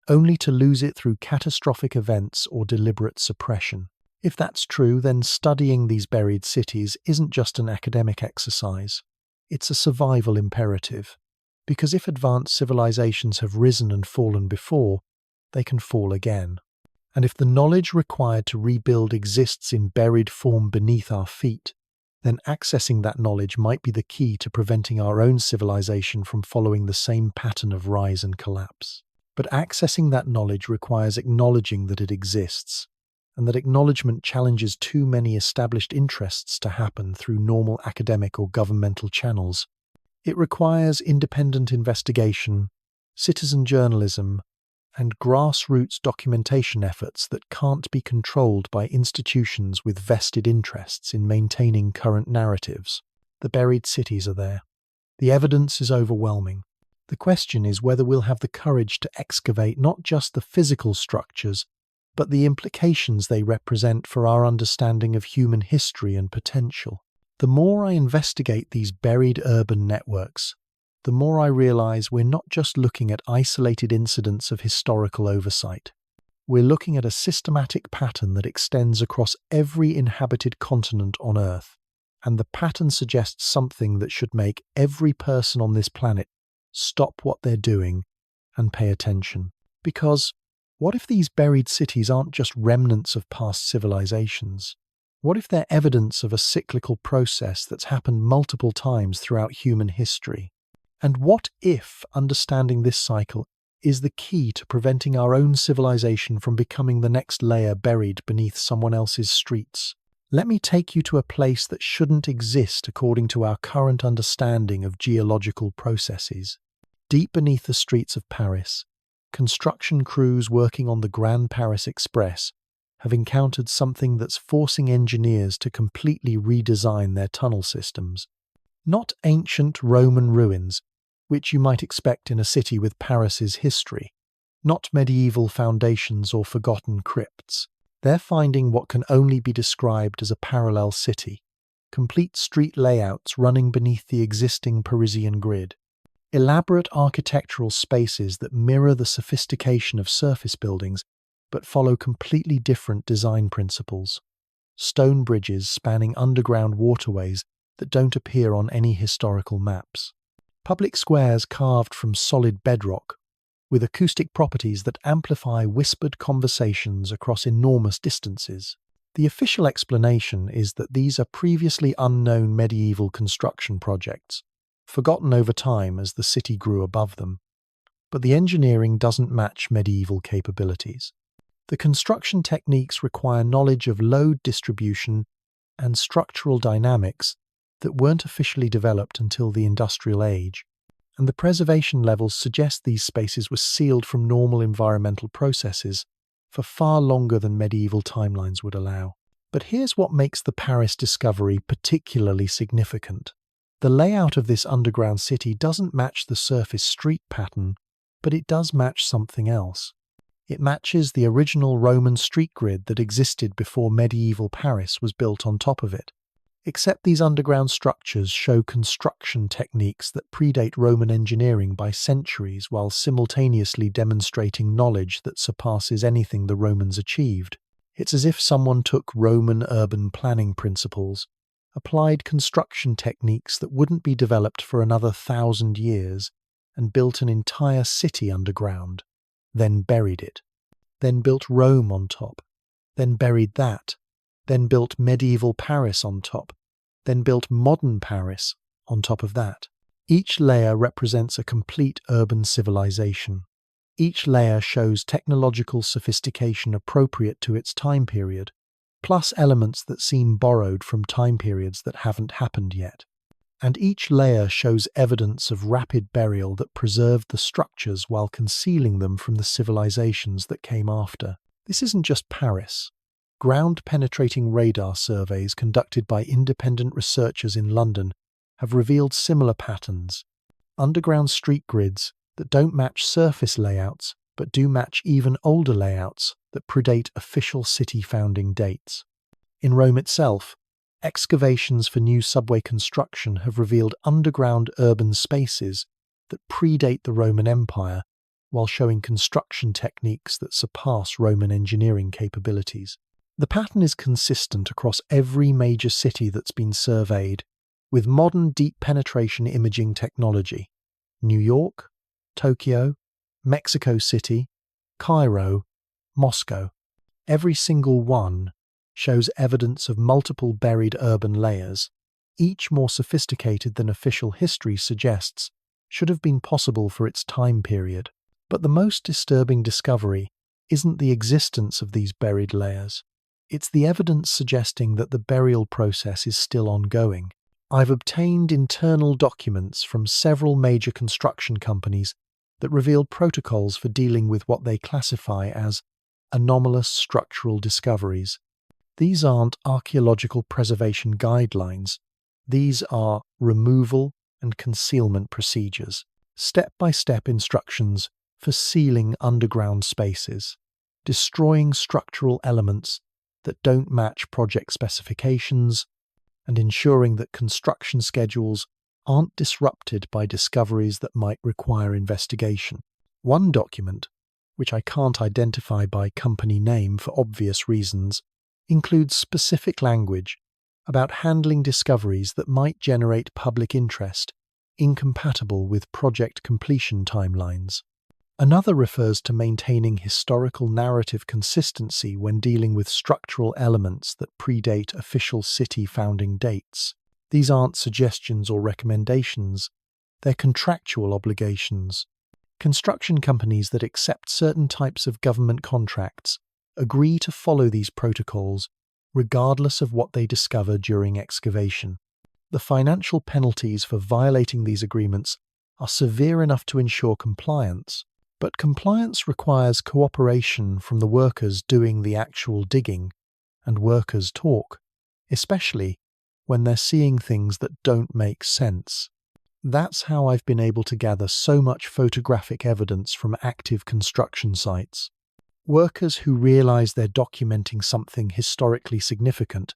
Speaker 1: only to lose it through catastrophic events or deliberate suppression. If that's true, then studying these buried cities isn't just an academic exercise. It's a survival imperative. Because if advanced civilizations have risen and fallen before, they can fall again. And if the knowledge required to rebuild exists in buried form beneath our feet, then accessing that knowledge might be the key to preventing our own civilization from following the same pattern of rise and collapse. But accessing that knowledge requires acknowledging that it exists, and that acknowledgement challenges too many established interests to happen through normal academic or governmental channels. It requires independent investigation, citizen journalism, and grassroots documentation efforts that can't be controlled by institutions with vested interests in maintaining current narratives. The buried cities are there. The evidence is overwhelming. The question is whether we'll have the courage to excavate not just the physical structures, but the implications they represent for our understanding of human history and potential. The more I investigate these buried urban networks, the more I realize we're not just looking at isolated incidents of historical oversight. We're looking at a systematic pattern that extends across every inhabited continent on Earth, and the pattern suggests something that should make every person on this planet stop what they're doing and pay attention. Because what if these buried cities aren't just remnants of past civilizations? What if they're evidence of a cyclical process that's happened multiple times throughout human history? And what if understanding this cycle is the key to preventing our own civilization from becoming the next layer buried beneath someone else's streets? Let me take you to a place that shouldn't exist according to our current understanding of geological processes. Deep beneath the streets of Paris, construction crews working on the Grand Paris Express have encountered something that's forcing engineers to completely redesign their tunnel systems. Not ancient Roman ruins, which you might expect in a city with Paris's history. Not medieval foundations or forgotten crypts. They're finding what can only be described as a parallel city. Complete street layouts running beneath the existing Parisian grid. Elaborate architectural spaces that mirror the sophistication of surface buildings, but follow completely different design principles. Stone bridges spanning underground waterways that don't appear on any historical maps. Public squares carved from solid bedrock, with acoustic properties that amplify whispered conversations across enormous distances. The official explanation is that these are previously unknown medieval construction projects, forgotten over time as the city grew above them. But the engineering doesn't match medieval capabilities. The construction techniques require knowledge of load distribution and structural dynamics that weren't officially developed until the industrial age, and the preservation levels suggest these spaces were sealed from normal environmental processes for far longer than medieval timelines would allow. But here's what makes the Paris discovery particularly significant. The layout of this underground city doesn't match the surface street pattern, but it does match something else. It matches the original Roman street grid that existed before medieval Paris was built on top of it. Except these underground structures show construction techniques that predate Roman engineering by centuries while simultaneously demonstrating knowledge that surpasses anything the Romans achieved. It's as if someone took Roman urban planning principles, applied construction techniques that wouldn't be developed for another 1,000 years, and built an entire city underground, then buried it, then built Rome on top, then buried that, then built medieval Paris on top, then built modern Paris on top of that. Each layer represents a complete urban civilization. Each layer shows technological sophistication appropriate to its time period, plus elements that seem borrowed from time periods that haven't happened yet. And each layer shows evidence of rapid burial that preserved the structures while concealing them from the civilizations that came after. This isn't just Paris. Ground-penetrating radar surveys conducted by independent researchers in London have revealed similar patterns. Underground street grids that don't match surface layouts, but do match even older layouts that predate official city founding dates. In Rome itself, excavations for new subway construction have revealed underground urban spaces that predate the Roman Empire, while showing construction techniques that surpass Roman engineering capabilities. The pattern is consistent across every major city that's been surveyed, with modern deep penetration imaging technology. New York, Tokyo, Mexico City, Cairo, Moscow. Every single one shows evidence of multiple buried urban layers, each more sophisticated than official history suggests should have been possible for its time period. But the most disturbing discovery isn't the existence of these buried layers. It's the evidence suggesting that the burial process is still ongoing. I've obtained internal documents from several major construction companies that reveal protocols for dealing with what they classify as anomalous structural discoveries. These aren't archaeological preservation guidelines. These are removal and concealment procedures, step-by-step instructions for sealing underground spaces, destroying structural elements that don't match project specifications, and ensuring that construction schedules aren't disrupted by discoveries that might require investigation. One document, which I can't identify by company name for obvious reasons, includes specific language about handling discoveries that might generate public interest, incompatible with project completion timelines. Another refers to maintaining historical narrative consistency when dealing with structural elements that predate official city founding dates. These aren't suggestions or recommendations, they're contractual obligations. Construction companies that accept certain types of government contracts agree to follow these protocols regardless of what they discover during excavation. The financial penalties for violating these agreements are severe enough to ensure compliance, but compliance requires cooperation from the workers doing the actual digging, and workers talk, especially when they're seeing things that don't make sense. That's how I've been able to gather so much photographic evidence from active construction sites. Workers who realize they're documenting something historically significant,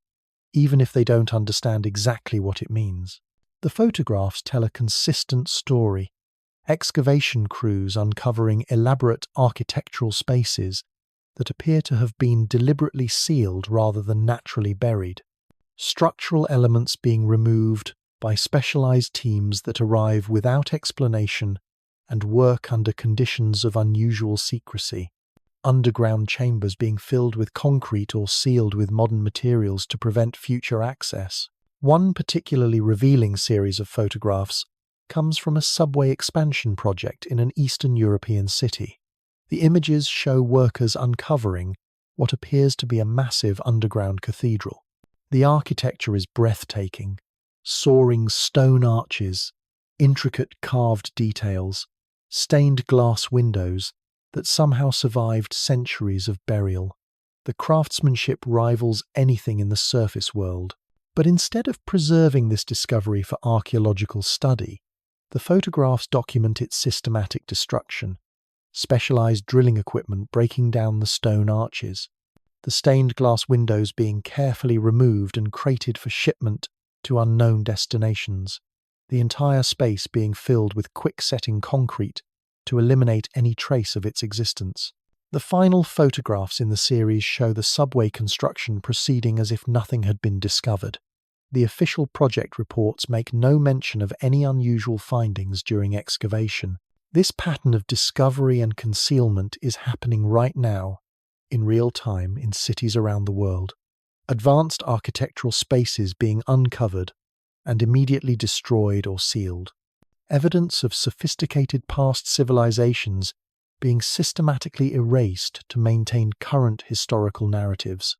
Speaker 1: even if they don't understand exactly what it means. The photographs tell a consistent story. Excavation crews uncovering elaborate architectural spaces that appear to have been deliberately sealed rather than naturally buried. Structural elements being removed by specialized teams that arrive without explanation and work under conditions of unusual secrecy. underground chambers being filled with concrete or sealed with modern materials to prevent future access. One particularly revealing series of photographs comes from a subway expansion project in an Eastern European city. The images show workers uncovering what appears to be a massive underground cathedral. The architecture is breathtaking: soaring stone arches, intricate carved details, stained glass windows that somehow survived centuries of burial. The craftsmanship rivals anything in the surface world. But instead of preserving this discovery for archaeological study, the photographs document its systematic destruction: specialized drilling equipment breaking down the stone arches, the stained glass windows being carefully removed and crated for shipment to unknown destinations, the entire space being filled with quick-setting concrete to eliminate any trace of its existence. The final photographs in the series show the subway construction proceeding as if nothing had been discovered. The official project reports make no mention of any unusual findings during excavation. This pattern of discovery and concealment is happening right now, in real time, in cities around the world. Advanced architectural spaces being uncovered and immediately destroyed or sealed. Evidence of sophisticated past civilizations being systematically erased to maintain current historical narratives.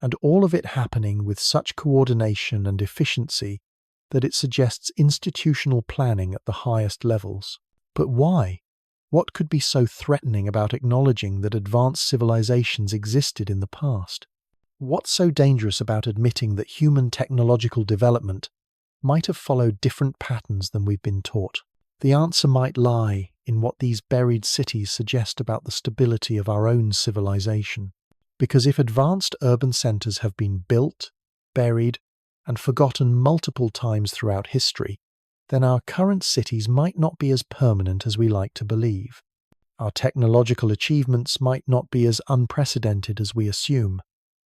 Speaker 1: And all of it happening with such coordination and efficiency that it suggests institutional planning at the highest levels. But why? What could be so threatening about acknowledging that advanced civilizations existed in the past? What's so dangerous about admitting that human technological development might have followed different patterns than we've been taught? The answer might lie in what these buried cities suggest about the stability of our own civilization. Because if advanced urban centers have been built, buried, and forgotten multiple times throughout history, then our current cities might not be as permanent as we like to believe. Our technological achievements might not be as unprecedented as we assume,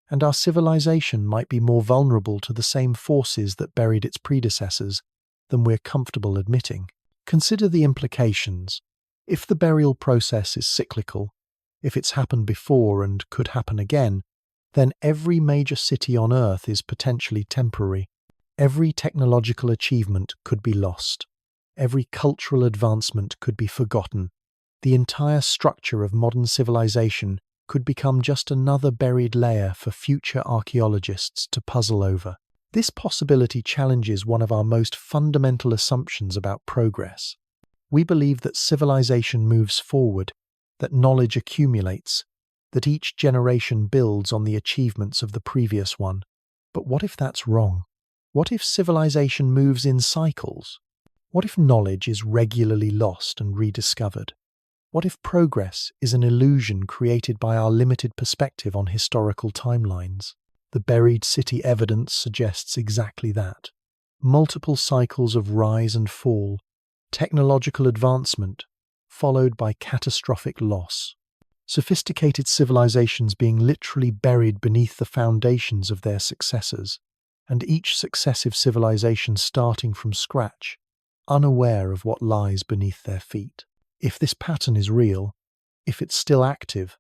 Speaker 1: and our civilization might be more vulnerable to the same forces that buried its predecessors than we're comfortable admitting. Consider the implications. If the burial process is cyclical, if it's happened before and could happen again, then every major city on Earth is potentially temporary. Every technological achievement could be lost. Every cultural advancement could be forgotten. The entire structure of modern civilization could become just another buried layer for future archaeologists to puzzle over. This possibility challenges one of our most fundamental assumptions about progress. We believe that civilization moves forward, that knowledge accumulates, that each generation builds on the achievements of the previous one. But what if that's wrong? What if civilization moves in cycles? What if knowledge is regularly lost and rediscovered? What if progress is an illusion created by our limited perspective on historical timelines? The buried city evidence suggests exactly that. Multiple cycles of rise and fall, technological advancement, followed by catastrophic loss. Sophisticated civilizations being literally buried beneath the foundations of their successors, and each successive civilization starting from scratch, unaware of what lies beneath their feet. If this pattern is real, if it's still active,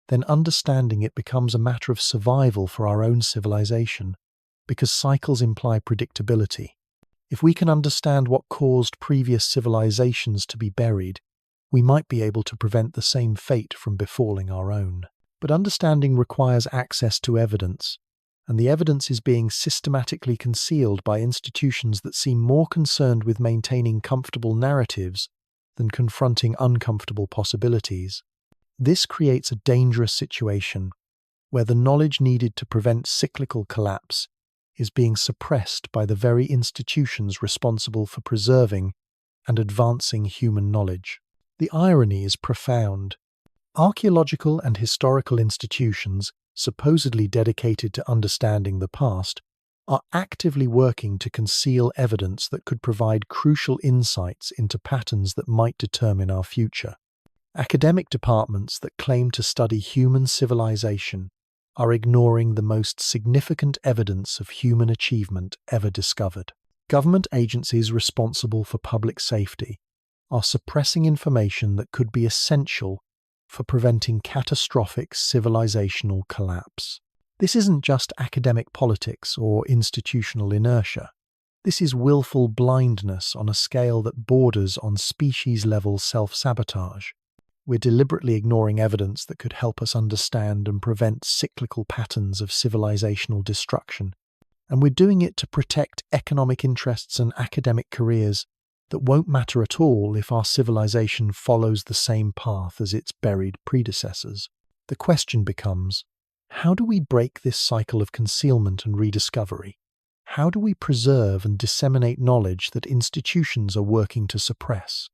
Speaker 1: then understanding it becomes a matter of survival for our own civilization, because cycles imply predictability. If we can understand what caused previous civilizations to be buried, we might be able to prevent the same fate from befalling our own. But understanding requires access to evidence, and the evidence is being systematically concealed by institutions that seem more concerned with maintaining comfortable narratives than confronting uncomfortable possibilities. This creates a dangerous situation where the knowledge needed to prevent cyclical collapse is being suppressed by the very institutions responsible for preserving and advancing human knowledge. The irony is profound. Archaeological and historical institutions, supposedly dedicated to understanding the past, are actively working to conceal evidence that could provide crucial insights into patterns that might determine our future. Academic departments that claim to study human civilization are ignoring the most significant evidence of human achievement ever discovered. Government agencies responsible for public safety are suppressing information that could be essential for preventing catastrophic civilizational collapse. This isn't just academic politics or institutional inertia. This is willful blindness on a scale that borders on species-level self-sabotage. We're deliberately ignoring evidence that could help us understand and prevent cyclical patterns of civilizational destruction. And we're doing it to protect economic interests and academic careers that won't matter at all if our civilization follows the same path as its buried predecessors. The question becomes, how do we break this cycle of concealment and rediscovery? How do we preserve and disseminate knowledge that institutions are working to suppress?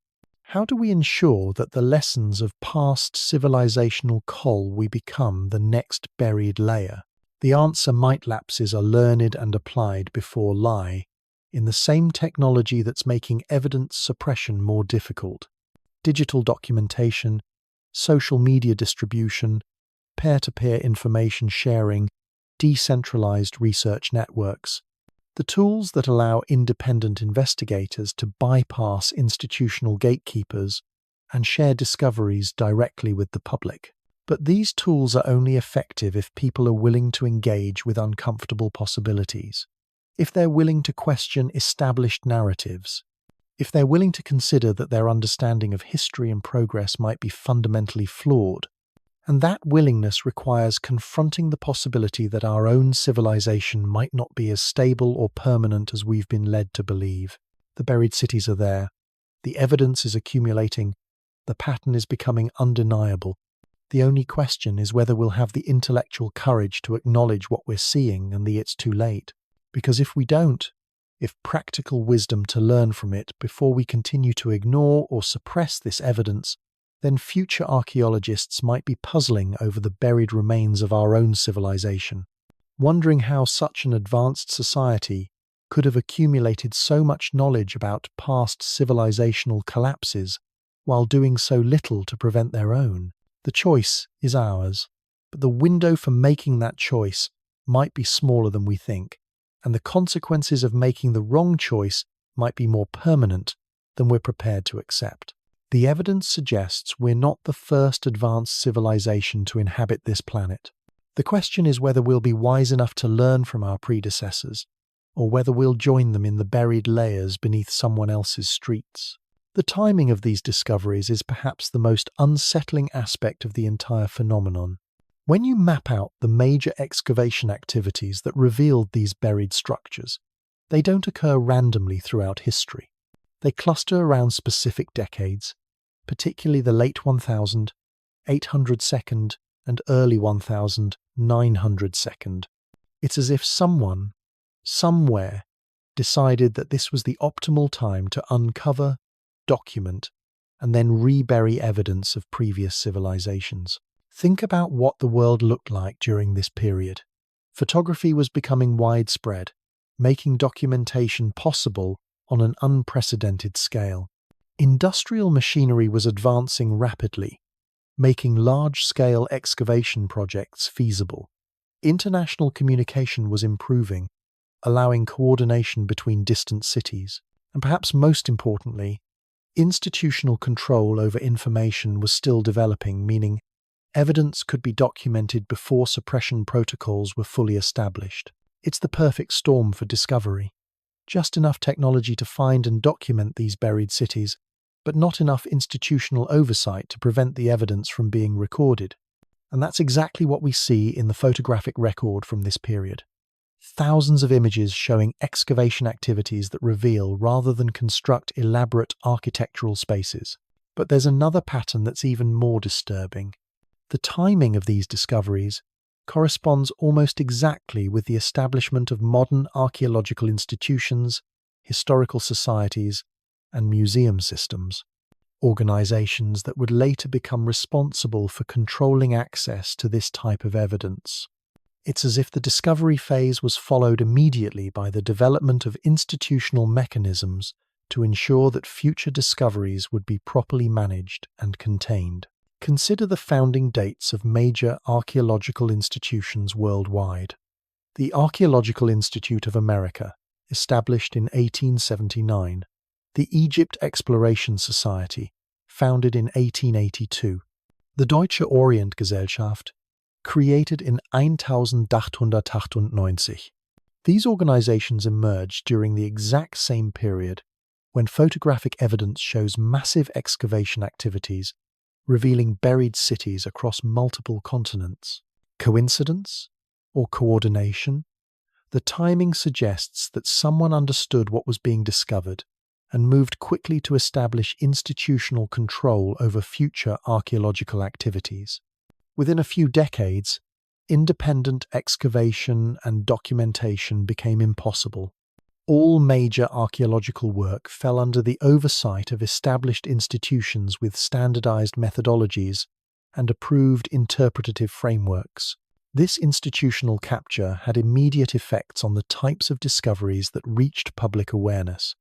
Speaker 1: How do we ensure that the lessons of past civilizational coal we become the next buried layer? The answer might lapses are learned and applied before lie, in the same technology that's making evidence suppression more difficult. Digital documentation, social media distribution, peer-to-peer information sharing, decentralized research networks. The tools that allow independent investigators to bypass institutional gatekeepers and share discoveries directly with the public. But these tools are only effective if people are willing to engage with uncomfortable possibilities, if they're willing to question established narratives, if they're willing to consider that their understanding of history and progress might be fundamentally flawed. And that willingness requires confronting the possibility that our own civilization might not be as stable or permanent as we've been led to believe. The buried cities are there. The evidence is accumulating. The pattern is becoming undeniable. The only question is whether we'll have the intellectual courage to acknowledge what we're seeing and the it's too late. Because if we don't, if practical wisdom to learn from it before we continue to ignore or suppress this evidence, then future archaeologists might be puzzling over the buried remains of our own civilization, wondering how such an advanced society could have accumulated so much knowledge about past civilizational collapses while doing so little to prevent their own. The choice is ours, but the window for making that choice might be smaller than we think, and the consequences of making the wrong choice might be more permanent than we're prepared to accept. The evidence suggests we're not the first advanced civilization to inhabit this planet. The question is whether we'll be wise enough to learn from our predecessors, or whether we'll join them in the buried layers beneath someone else's streets. The timing of these discoveries is perhaps the most unsettling aspect of the entire phenomenon. When you map out the major excavation activities that revealed these buried structures, they don't occur randomly throughout history. They cluster around specific decades, particularly the late 1000, 800 second, and early 1000, 900 second. It's as if someone, somewhere, decided that this was the optimal time to uncover, document, and then rebury evidence of previous civilizations. Think about what the world looked like during this period. Photography was becoming widespread, making documentation possible on an unprecedented scale. Industrial machinery was advancing rapidly, making large-scale excavation projects feasible. International communication was improving, allowing coordination between distant cities. And perhaps most importantly, institutional control over information was still developing, meaning evidence could be documented before suppression protocols were fully established. It's the perfect storm for discovery. Just enough technology to find and document these buried cities, but not enough institutional oversight to prevent the evidence from being recorded. And that's exactly what we see in the photographic record from this period. Thousands of images showing excavation activities that reveal rather than construct elaborate architectural spaces. But there's another pattern that's even more disturbing. The timing of these discoveries corresponds almost exactly with the establishment of modern archaeological institutions, historical societies, and museum systems, organizations that would later become responsible for controlling access to this type of evidence. It's as if the discovery phase was followed immediately by the development of institutional mechanisms to ensure that future discoveries would be properly managed and contained. Consider the founding dates of major archaeological institutions worldwide. The Archaeological Institute of America, established in 1879. The Egypt Exploration Society, founded in 1882. The Deutsche Orientgesellschaft, created in 1898. These organizations emerged during the exact same period when photographic evidence shows massive excavation activities revealing buried cities across multiple continents. Coincidence or coordination? The timing suggests that someone understood what was being discovered and moved quickly to establish institutional control over future archaeological activities. Within a few decades, independent excavation and documentation became impossible. All major archaeological work fell under the oversight of established institutions with standardized methodologies and approved interpretative frameworks. This institutional capture had immediate effects on the types of discoveries that reached public awareness.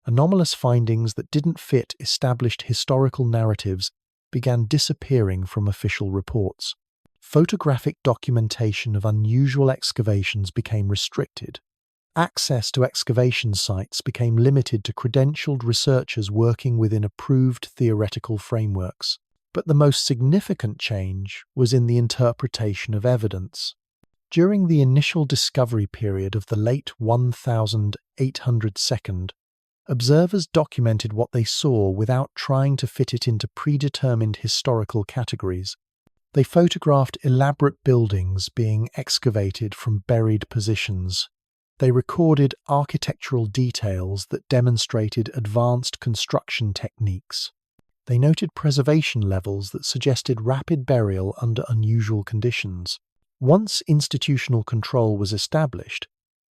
Speaker 1: Anomalous findings that didn't fit established historical narratives began disappearing from official reports. Photographic documentation of unusual excavations became restricted. Access to excavation sites became limited to credentialed researchers working within approved theoretical frameworks. But the most significant change was in the interpretation of evidence. During the initial discovery period of the late 1800s, observers documented what they saw without trying to fit it into predetermined historical categories. They photographed elaborate buildings being excavated from buried positions. They recorded architectural details that demonstrated advanced construction techniques. They noted preservation levels that suggested rapid burial under unusual conditions. Once institutional control was established,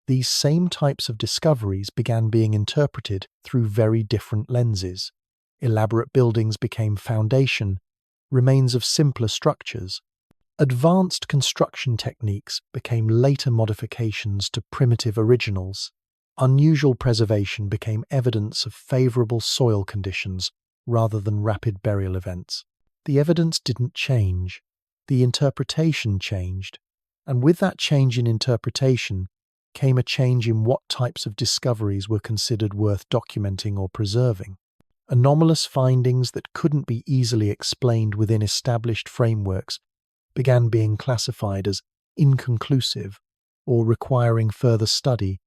Speaker 1: these same types of discoveries began being interpreted through very different lenses. Elaborate buildings became foundation, remains of simpler structures. Advanced construction techniques became later modifications to primitive originals. Unusual preservation became evidence of favorable soil conditions rather than rapid burial events. The evidence didn't change. The interpretation changed. And with that change in interpretation came a change in what types of discoveries were considered worth documenting or preserving. Anomalous findings that couldn't be easily explained within established frameworks began being classified as inconclusive or requiring further study,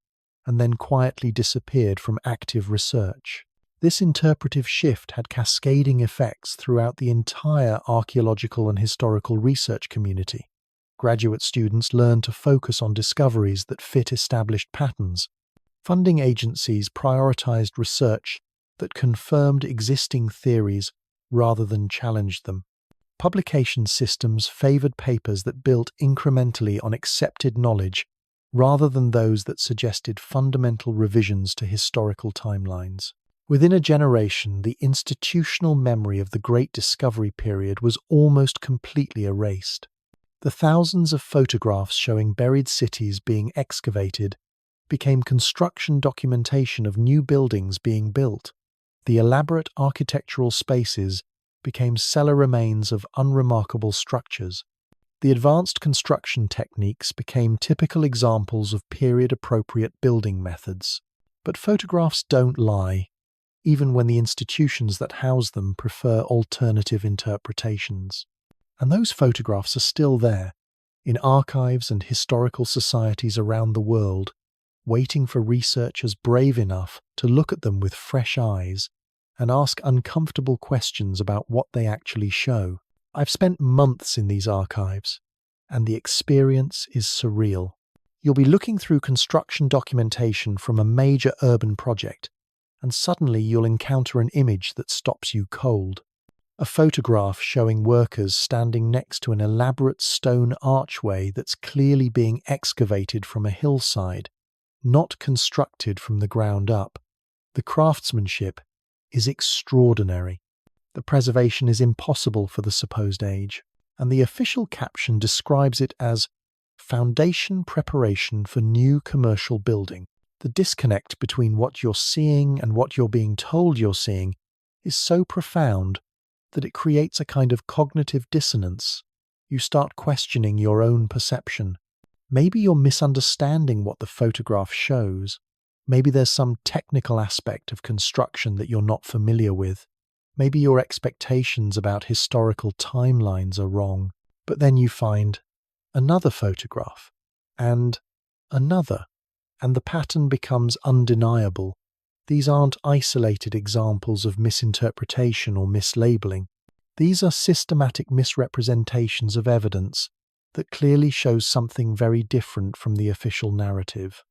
Speaker 1: and then quietly disappeared from active research. This interpretive shift had cascading effects throughout the entire archaeological and historical research community. Graduate students learned to focus on discoveries that fit established patterns. Funding agencies prioritized research that confirmed existing theories rather than challenged them. Publication systems favored papers that built incrementally on accepted knowledge rather than those that suggested fundamental revisions to historical timelines. Within a generation, the institutional memory of the Great Discovery period was almost completely erased. The thousands of photographs showing buried cities being excavated became construction documentation of new buildings being built. The elaborate architectural spaces became cellar remains of unremarkable structures. The advanced construction techniques became typical examples of period-appropriate building methods. But photographs don't lie, even when the institutions that house them prefer alternative interpretations. And those photographs are still there, in archives and historical societies around the world, waiting for researchers brave enough to look at them with fresh eyes and ask uncomfortable questions about what they actually show. I've spent months in these archives, and the experience is surreal. You'll be looking through construction documentation from a major urban project, and suddenly you'll encounter an image that stops you cold. A photograph showing workers standing next to an elaborate stone archway that's clearly being excavated from a hillside, not constructed from the ground up. The craftsmanship is extraordinary. The preservation is impossible for the supposed age, and the official caption describes it as foundation preparation for new commercial building. The disconnect between what you're seeing and what you're being told you're seeing is so profound that it creates a kind of cognitive dissonance. You start questioning your own perception. Maybe you're misunderstanding what the photograph shows. Maybe there's some technical aspect of construction that you're not familiar with. Maybe your expectations about historical timelines are wrong, but then you find another photograph, and another, and the pattern becomes undeniable. These aren't isolated examples of misinterpretation or mislabeling. These are systematic misrepresentations of evidence that clearly shows something very different from the official narrative.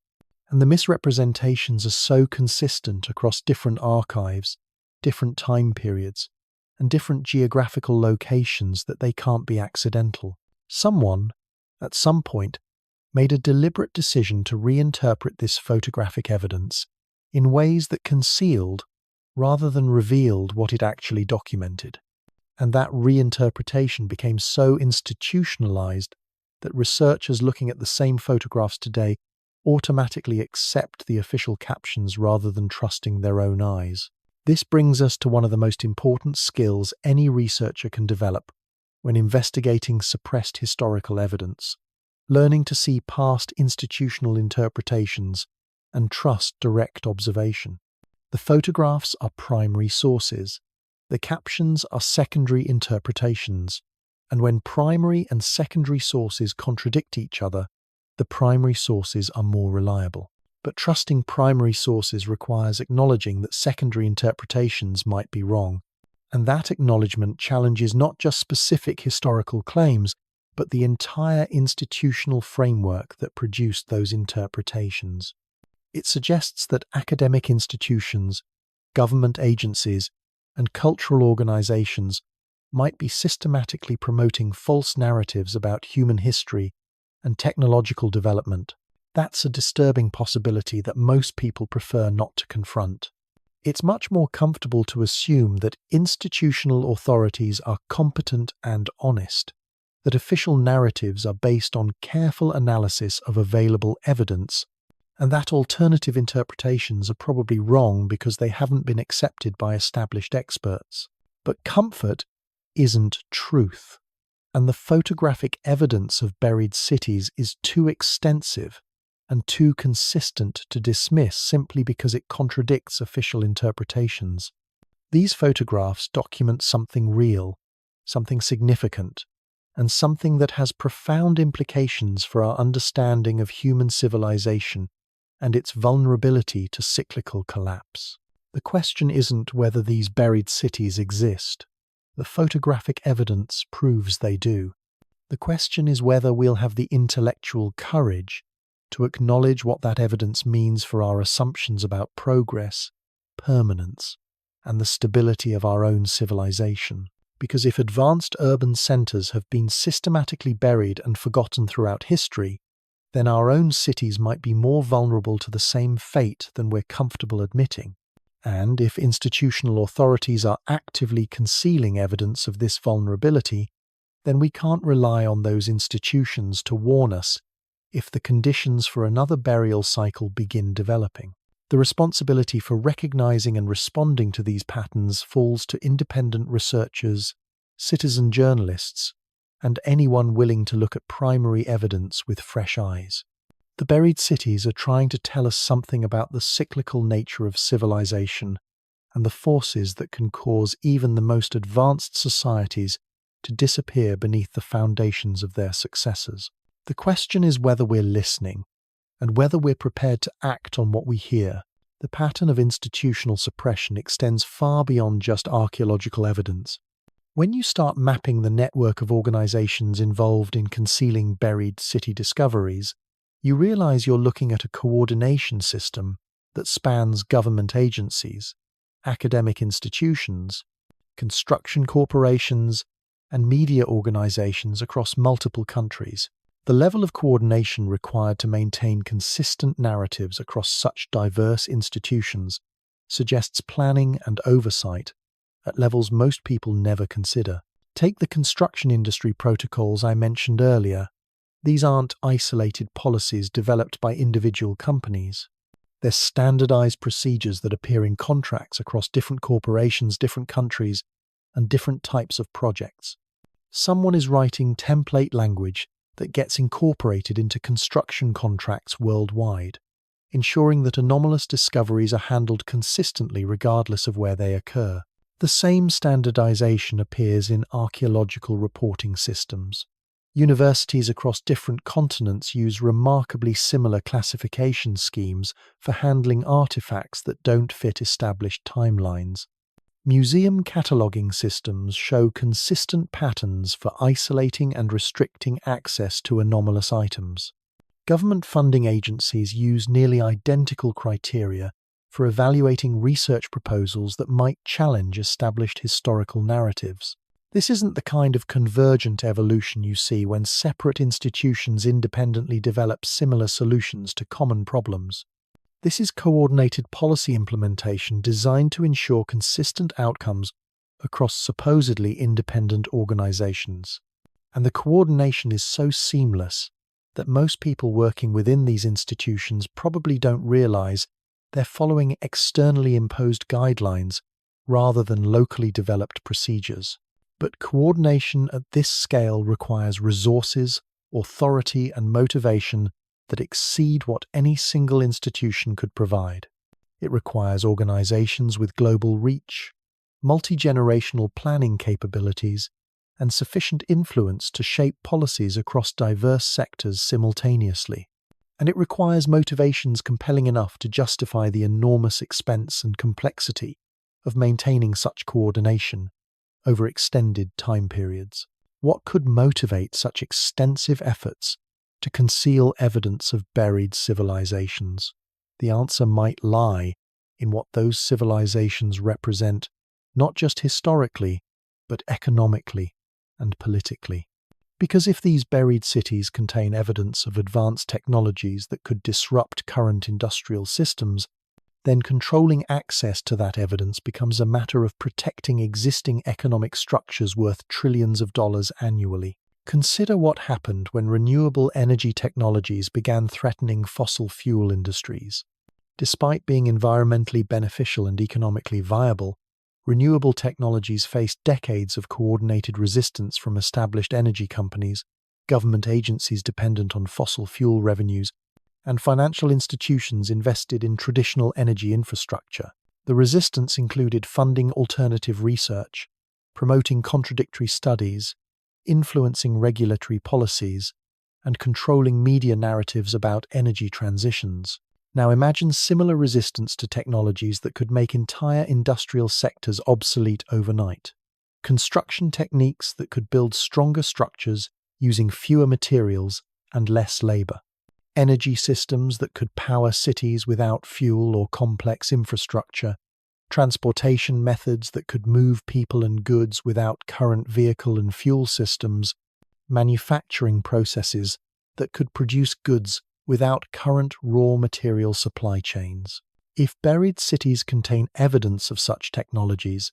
Speaker 1: And the misrepresentations are so consistent across different archives, different time periods, and different geographical locations that they can't be accidental. Someone, at some point, made a deliberate decision to reinterpret this photographic evidence in ways that concealed rather than revealed what it actually documented. And that reinterpretation became so institutionalized that researchers looking at the same photographs today automatically accept the official captions rather than trusting their own eyes. This brings us to one of the most important skills any researcher can develop when investigating suppressed historical evidence: learning to see past institutional interpretations and trust direct observation. The photographs are primary sources. The captions are secondary interpretations, and when primary and secondary sources contradict each other, the primary sources are more reliable. But trusting primary sources requires acknowledging that secondary interpretations might be wrong, and that acknowledgement challenges not just specific historical claims, but the entire institutional framework that produced those interpretations. It suggests that academic institutions, government agencies, and cultural organizations might be systematically promoting false narratives about human history and technological development. That's a disturbing possibility that most people prefer not to confront. It's much more comfortable to assume that institutional authorities are competent and honest, that official narratives are based on careful analysis of available evidence, and that alternative interpretations are probably wrong because they haven't been accepted by established experts. But comfort isn't truth, and the photographic evidence of buried cities is too extensive and too consistent to dismiss simply because it contradicts official interpretations. These photographs document something real, something significant, and something that has profound implications for our understanding of human civilization and its vulnerability to cyclical collapse. The question isn't whether these buried cities exist. The photographic evidence proves they do. The question is whether we'll have the intellectual courage to acknowledge what that evidence means for our assumptions about progress, permanence, and the stability of our own civilization. Because if advanced urban centers have been systematically buried and forgotten throughout history, then our own cities might be more vulnerable to the same fate than we're comfortable admitting. And if institutional authorities are actively concealing evidence of this vulnerability, then we can't rely on those institutions to warn us if the conditions for another burial cycle begin developing. The responsibility for recognizing and responding to these patterns falls to independent researchers, citizen journalists, and anyone willing to look at primary evidence with fresh eyes. The buried cities are trying to tell us something about the cyclical nature of civilization and the forces that can cause even the most advanced societies to disappear beneath the foundations of their successors. The question is whether we're listening and whether we're prepared to act on what we hear. The pattern of institutional suppression extends far beyond just archaeological evidence. When you start mapping the network of organizations involved in concealing buried city discoveries, you realize you're looking at a coordination system that spans government agencies, academic institutions, construction corporations, and media organizations across multiple countries. The level of coordination required to maintain consistent narratives across such diverse institutions suggests planning and oversight at levels most people never consider. Take the construction industry protocols I mentioned earlier. These aren't isolated policies developed by individual companies. They're standardized procedures that appear in contracts across different corporations, different countries, and different types of projects. Someone is writing template language that gets incorporated into construction contracts worldwide, ensuring that anomalous discoveries are handled consistently regardless of where they occur. The same standardization appears in archaeological reporting systems. Universities across different continents use remarkably similar classification schemes for handling artifacts that don't fit established timelines. Museum cataloging systems show consistent patterns for isolating and restricting access to anomalous items. Government funding agencies use nearly identical criteria for evaluating research proposals that might challenge established historical narratives. This isn't the kind of convergent evolution you see when separate institutions independently develop similar solutions to common problems. This is coordinated policy implementation designed to ensure consistent outcomes across supposedly independent organizations. And the coordination is so seamless that most people working within these institutions probably don't realize they're following externally imposed guidelines rather than locally developed procedures. But coordination at this scale requires resources, authority, and motivation that exceed what any single institution could provide. It requires organizations with global reach, multi-generational planning capabilities, and sufficient influence to shape policies across diverse sectors simultaneously. And it requires motivations compelling enough to justify the enormous expense and complexity of maintaining such coordination over extended time periods. What could motivate such extensive efforts to conceal evidence of buried civilizations? The answer might lie in what those civilizations represent, not just historically, but economically and politically. Because if these buried cities contain evidence of advanced technologies that could disrupt current industrial systems, then controlling access to that evidence becomes a matter of protecting existing economic structures worth trillions of dollars annually. Consider what happened when renewable energy technologies began threatening fossil fuel industries. Despite being environmentally beneficial and economically viable, renewable technologies faced decades of coordinated resistance from established energy companies, government agencies dependent on fossil fuel revenues, and financial institutions invested in traditional energy infrastructure. The resistance included funding alternative research, promoting contradictory studies, influencing regulatory policies, and controlling media narratives about energy transitions. Now imagine similar resistance to technologies that could make entire industrial sectors obsolete overnight. Construction techniques that could build stronger structures using fewer materials and less labor. Energy systems that could power cities without fuel or complex infrastructure. Transportation methods that could move people and goods without current vehicle and fuel systems. Manufacturing processes that could produce goods without current raw material supply chains. If buried cities contain evidence of such technologies,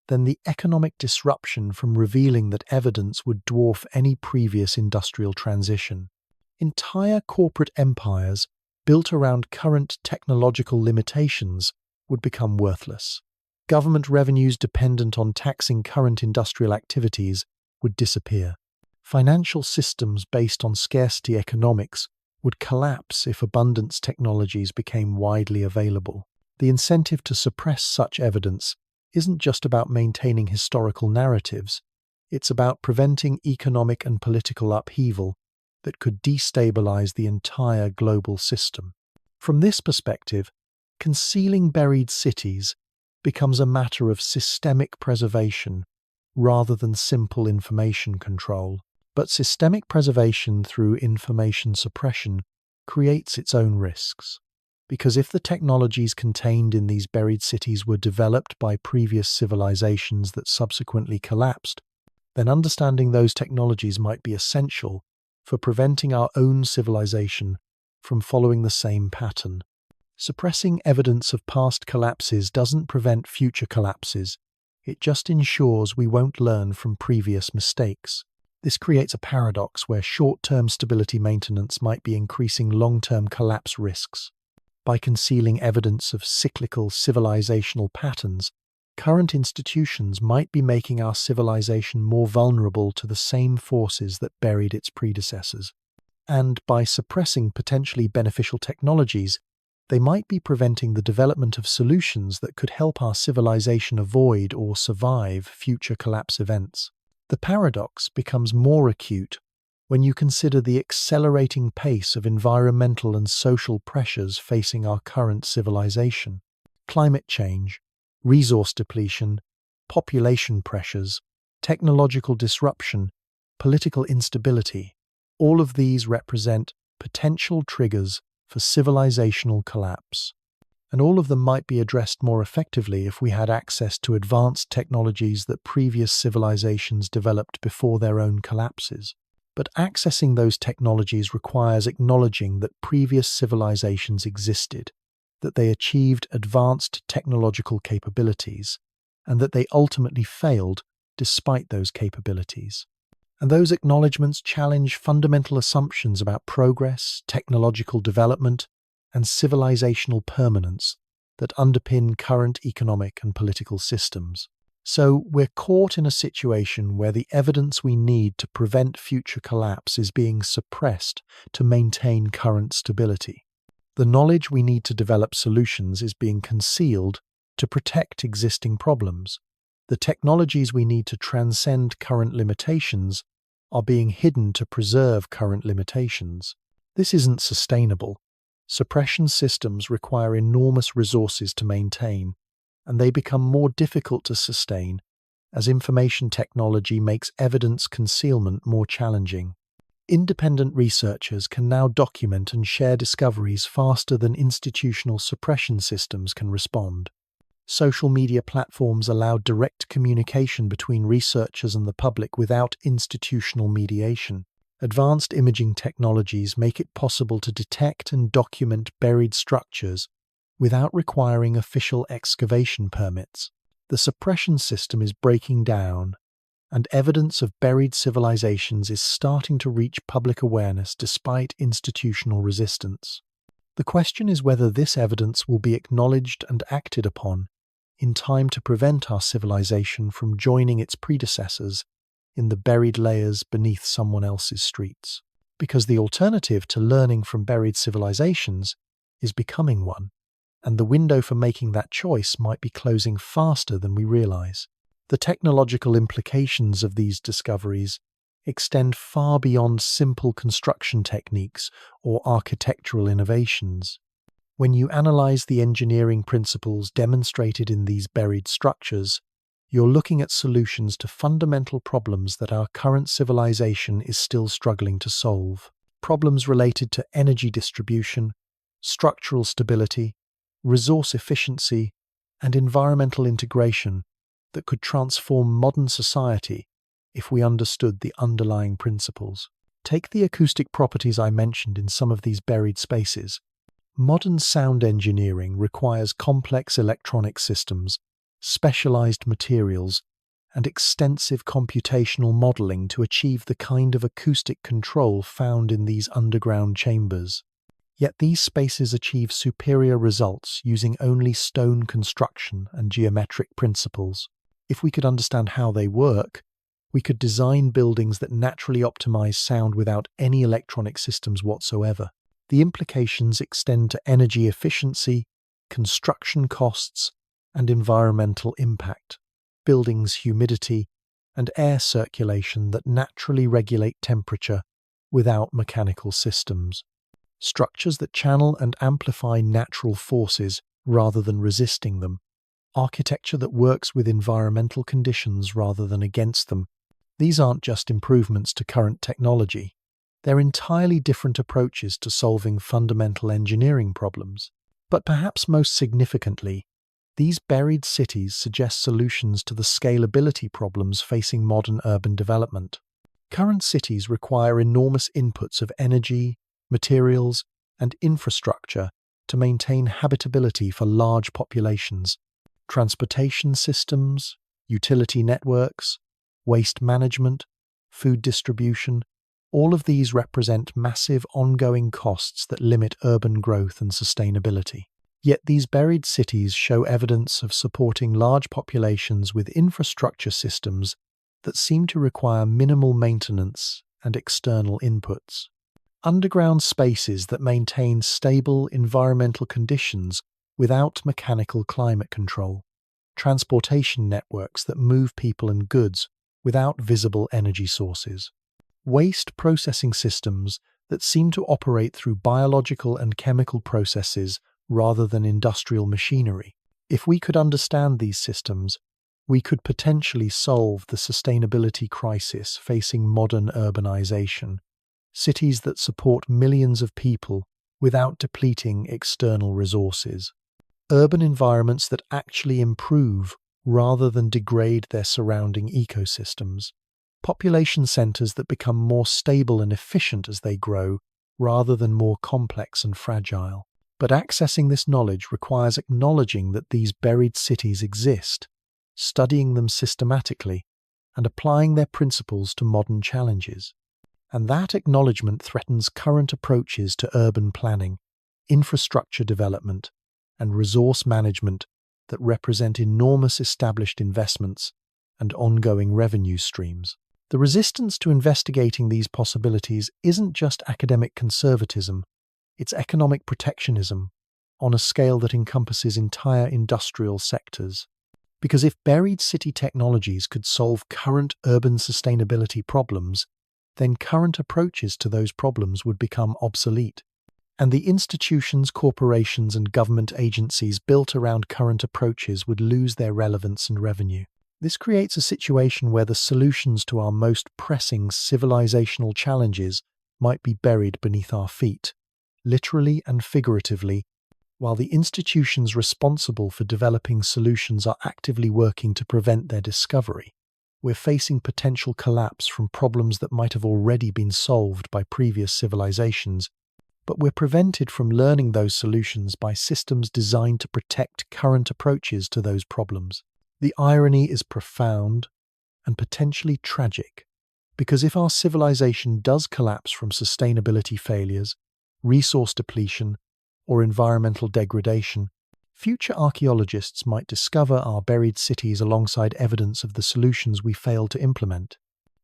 Speaker 1: then the economic disruption from revealing that evidence would dwarf any previous industrial transition. Entire corporate empires built around current technological limitations would become worthless. Government revenues dependent on taxing current industrial activities would disappear. Financial systems based on scarcity economics would collapse if abundance technologies became widely available. The incentive to suppress such evidence isn't just about maintaining historical narratives, it's about preventing economic and political upheaval that could destabilize the entire global system. From this perspective, concealing buried cities becomes a matter of systemic preservation rather than simple information control. But systemic preservation through information suppression creates its own risks. Because if the technologies contained in these buried cities were developed by previous civilizations that subsequently collapsed, then understanding those technologies might be essential for preventing our own civilization from following the same pattern. Suppressing evidence of past collapses doesn't prevent future collapses, it just ensures we won't learn from previous mistakes. This creates a paradox where short-term stability maintenance might be increasing long-term collapse risks. By concealing evidence of cyclical civilizational patterns, current institutions might be making our civilization more vulnerable to the same forces that buried its predecessors. And by suppressing potentially beneficial technologies, They might be preventing the development of solutions that could help our civilization avoid or survive future collapse events. The paradox becomes more acute when you consider the accelerating pace of environmental and social pressures facing our current civilization. Climate change, resource depletion, population pressures, technological disruption, political instability, all of these represent potential triggers for civilizational collapse. And all of them might be addressed more effectively if we had access to advanced technologies that previous civilizations developed before their own collapses. But accessing those technologies requires acknowledging that previous civilizations existed, that they achieved advanced technological capabilities, and that they ultimately failed despite those capabilities. And those acknowledgements challenge fundamental assumptions about progress, technological development, and civilizational permanence that underpin current economic and political systems. So we're caught in a situation where the evidence we need to prevent future collapse is being suppressed to maintain current stability. The knowledge we need to develop solutions is being concealed to protect existing problems. The technologies we need to transcend current limitations are being hidden to preserve current limitations. This isn't sustainable. Suppression systems require enormous resources to maintain, and they become more difficult to sustain as information technology makes evidence concealment more challenging. Independent researchers can now document and share discoveries faster than institutional suppression systems can respond. Social media platforms allow direct communication between researchers and the public without institutional mediation. Advanced imaging technologies make it possible to detect and document buried structures without requiring official excavation permits. The suppression system is breaking down, and evidence of buried civilizations is starting to reach public awareness despite institutional resistance. The question is whether this evidence will be acknowledged and acted upon in time to prevent our civilization from joining its predecessors in the buried layers beneath someone else's streets. Because the alternative to learning from buried civilizations is becoming one, and the window for making that choice might be closing faster than we realize. The technological implications of these discoveries extend far beyond simple construction techniques or architectural innovations. When you analyze the engineering principles demonstrated in these buried structures, you're looking at solutions to fundamental problems that our current civilization is still struggling to solve. Problems related to energy distribution, structural stability, resource efficiency, and environmental integration that could transform modern society if we understood the underlying principles. Take the acoustic properties I mentioned in some of these buried spaces. Modern sound engineering requires complex electronic systems, specialized materials, and extensive computational modeling to achieve the kind of acoustic control found in these underground chambers. Yet these spaces achieve superior results using only stone construction and geometric principles. If we could understand how they work, we could design buildings that naturally optimize sound without any electronic systems whatsoever. The implications extend to energy efficiency, construction costs, and environmental impact. Buildings' humidity and air circulation that naturally regulate temperature without mechanical systems. Structures that channel and amplify natural forces rather than resisting them. Architecture that works with environmental conditions rather than against them. These aren't just improvements to current technology. They're entirely different approaches to solving fundamental engineering problems. But perhaps most significantly, these buried cities suggest solutions to the scalability problems facing modern urban development. Current cities require enormous inputs of energy, materials, and infrastructure to maintain habitability for large populations. Transportation systems, utility networks, waste management, food distribution, all of these represent massive ongoing costs that limit urban growth and sustainability. Yet these buried cities show evidence of supporting large populations with infrastructure systems that seem to require minimal maintenance and external inputs. underground spaces that maintain stable environmental conditions without mechanical climate control, transportation networks that move people and goods without visible energy sources, waste processing systems that seem to operate through biological and chemical processes rather than industrial machinery. If we could understand these systems, we could potentially solve the sustainability crisis facing modern urbanization, cities that support millions of people without depleting external resources, urban environments that actually improve rather than degrade their surrounding ecosystems, population centers that become more stable and efficient as they grow rather than more complex and fragile. But accessing this knowledge requires acknowledging that these buried cities exist, studying them systematically, and applying their principles to modern challenges. And that acknowledgement threatens current approaches to urban planning, infrastructure development, and resource management that represent enormous established investments and ongoing revenue streams. The resistance to investigating these possibilities isn't just academic conservatism, it's economic protectionism on a scale that encompasses entire industrial sectors. Because if buried city technologies could solve current urban sustainability problems, then current approaches to those problems would become obsolete. And the institutions, corporations, and government agencies built around current approaches would lose their relevance and revenue. This creates a situation where the solutions to our most pressing civilizational challenges might be buried beneath our feet, literally and figuratively, while the institutions responsible for developing solutions are actively working to prevent their discovery. We're facing potential collapse from problems that might have already been solved by previous civilizations, but we're prevented from learning those solutions by systems designed to protect current approaches to those problems. The irony is profound and potentially tragic, because if our civilization does collapse from sustainability failures, resource depletion, or environmental degradation, future archaeologists might discover our buried cities alongside evidence of the solutions we failed to implement.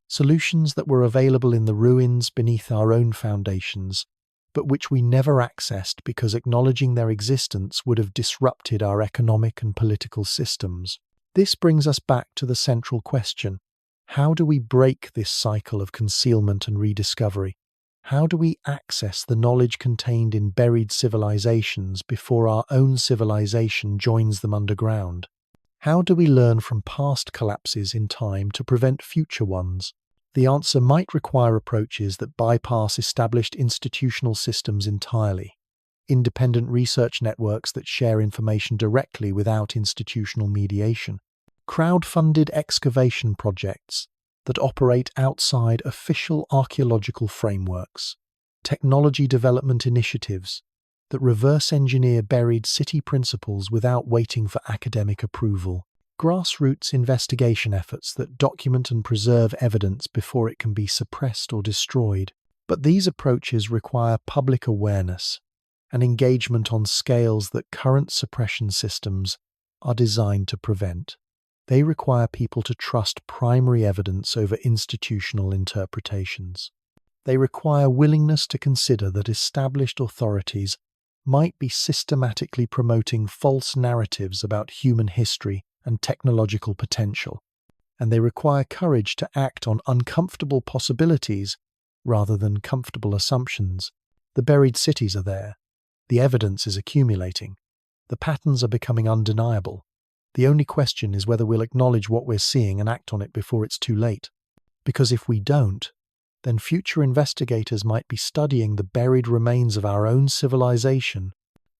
Speaker 1: Solutions that were available in the ruins beneath our own foundations, but which we never accessed because acknowledging their existence would have disrupted our economic and political systems. This brings us back to the central question: how do we break this cycle of concealment and rediscovery? How do we access the knowledge contained in buried civilizations before our own civilization joins them underground? How do we learn from past collapses in time to prevent future ones? The answer might require approaches that bypass established institutional systems entirely. Independent research networks that share information directly without institutional mediation. Crowd-funded excavation projects that operate outside official archaeological frameworks. Technology development initiatives that reverse engineer buried city principles without waiting for academic approval. Grassroots investigation efforts that document and preserve evidence before it can be suppressed or destroyed. But these approaches require public awareness and engagement on scales that current suppression systems are designed to prevent. They require people to trust primary evidence over institutional interpretations. They require willingness to consider that established authorities might be systematically promoting false narratives about human history and technological potential. And they require courage to act on uncomfortable possibilities rather than comfortable assumptions. The buried cities are there. The evidence is accumulating. The patterns are becoming undeniable. The only question is whether we'll acknowledge what we're seeing and act on it before it's too late. Because if we don't, then future investigators might be studying the buried remains of our own civilization,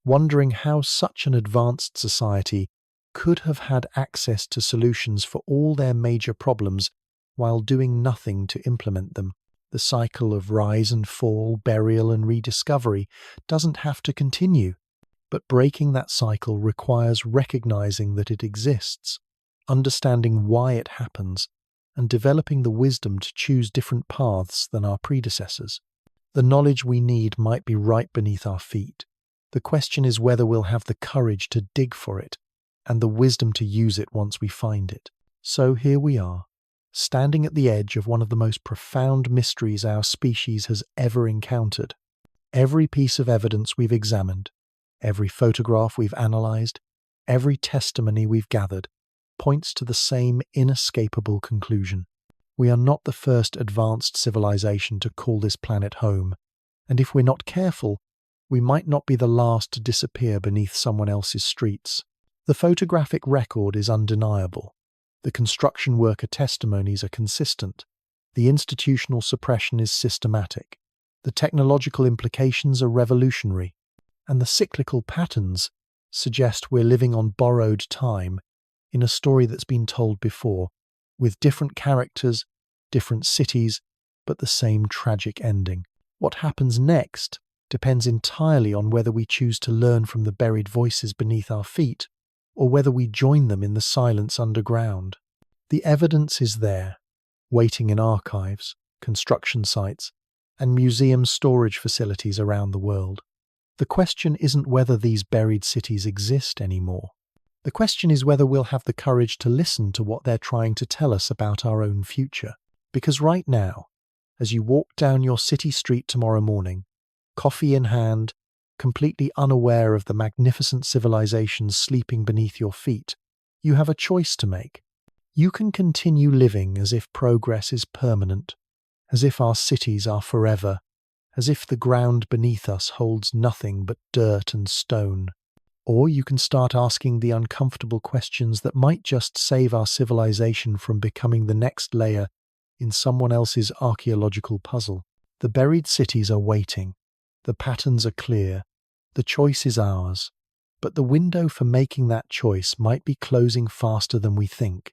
Speaker 1: wondering how such an advanced society could have had access to solutions for all their major problems while doing nothing to implement them. The cycle of rise and fall, burial and rediscovery doesn't have to continue. But breaking that cycle requires recognizing that it exists, understanding why it happens, and developing the wisdom to choose different paths than our predecessors. The knowledge we need might be right beneath our feet. The question is whether we'll have the courage to dig for it and the wisdom to use it once we find it. So here we are, standing at the edge of one of the most profound mysteries our species has ever encountered. Every piece of evidence we've examined, every photograph we've analyzed, every testimony we've gathered, points to the same inescapable conclusion. We are not the first advanced civilization to call this planet home, and if we're not careful, we might not be the last to disappear beneath someone else's streets. The photographic record is undeniable. The construction worker testimonies are consistent. The institutional suppression is systematic. The technological implications are revolutionary. And the cyclical patterns suggest we're living on borrowed time in a story that's been told before, with different characters, different cities, but the same tragic ending. What happens next depends entirely on whether we choose to learn from the buried voices beneath our feet, or whether we join them in the silence underground. The evidence is there, waiting in archives, construction sites, and museum storage facilities around the world. The question isn't whether these buried cities exist anymore. The question is whether we'll have the courage to listen to what they're trying to tell us about our own future. Because right now, as you walk down your city street tomorrow morning, coffee in hand, completely unaware of the magnificent civilizations sleeping beneath your feet, you have a choice to make. You can continue living as if progress is permanent, as if our cities are forever, as if the ground beneath us holds nothing but dirt and stone. Or you can start asking the uncomfortable questions that might just save our civilization from becoming the next layer in someone else's archaeological puzzle. The buried cities are waiting. The patterns are clear. The choice is ours. But the window for making that choice might be closing faster than we think.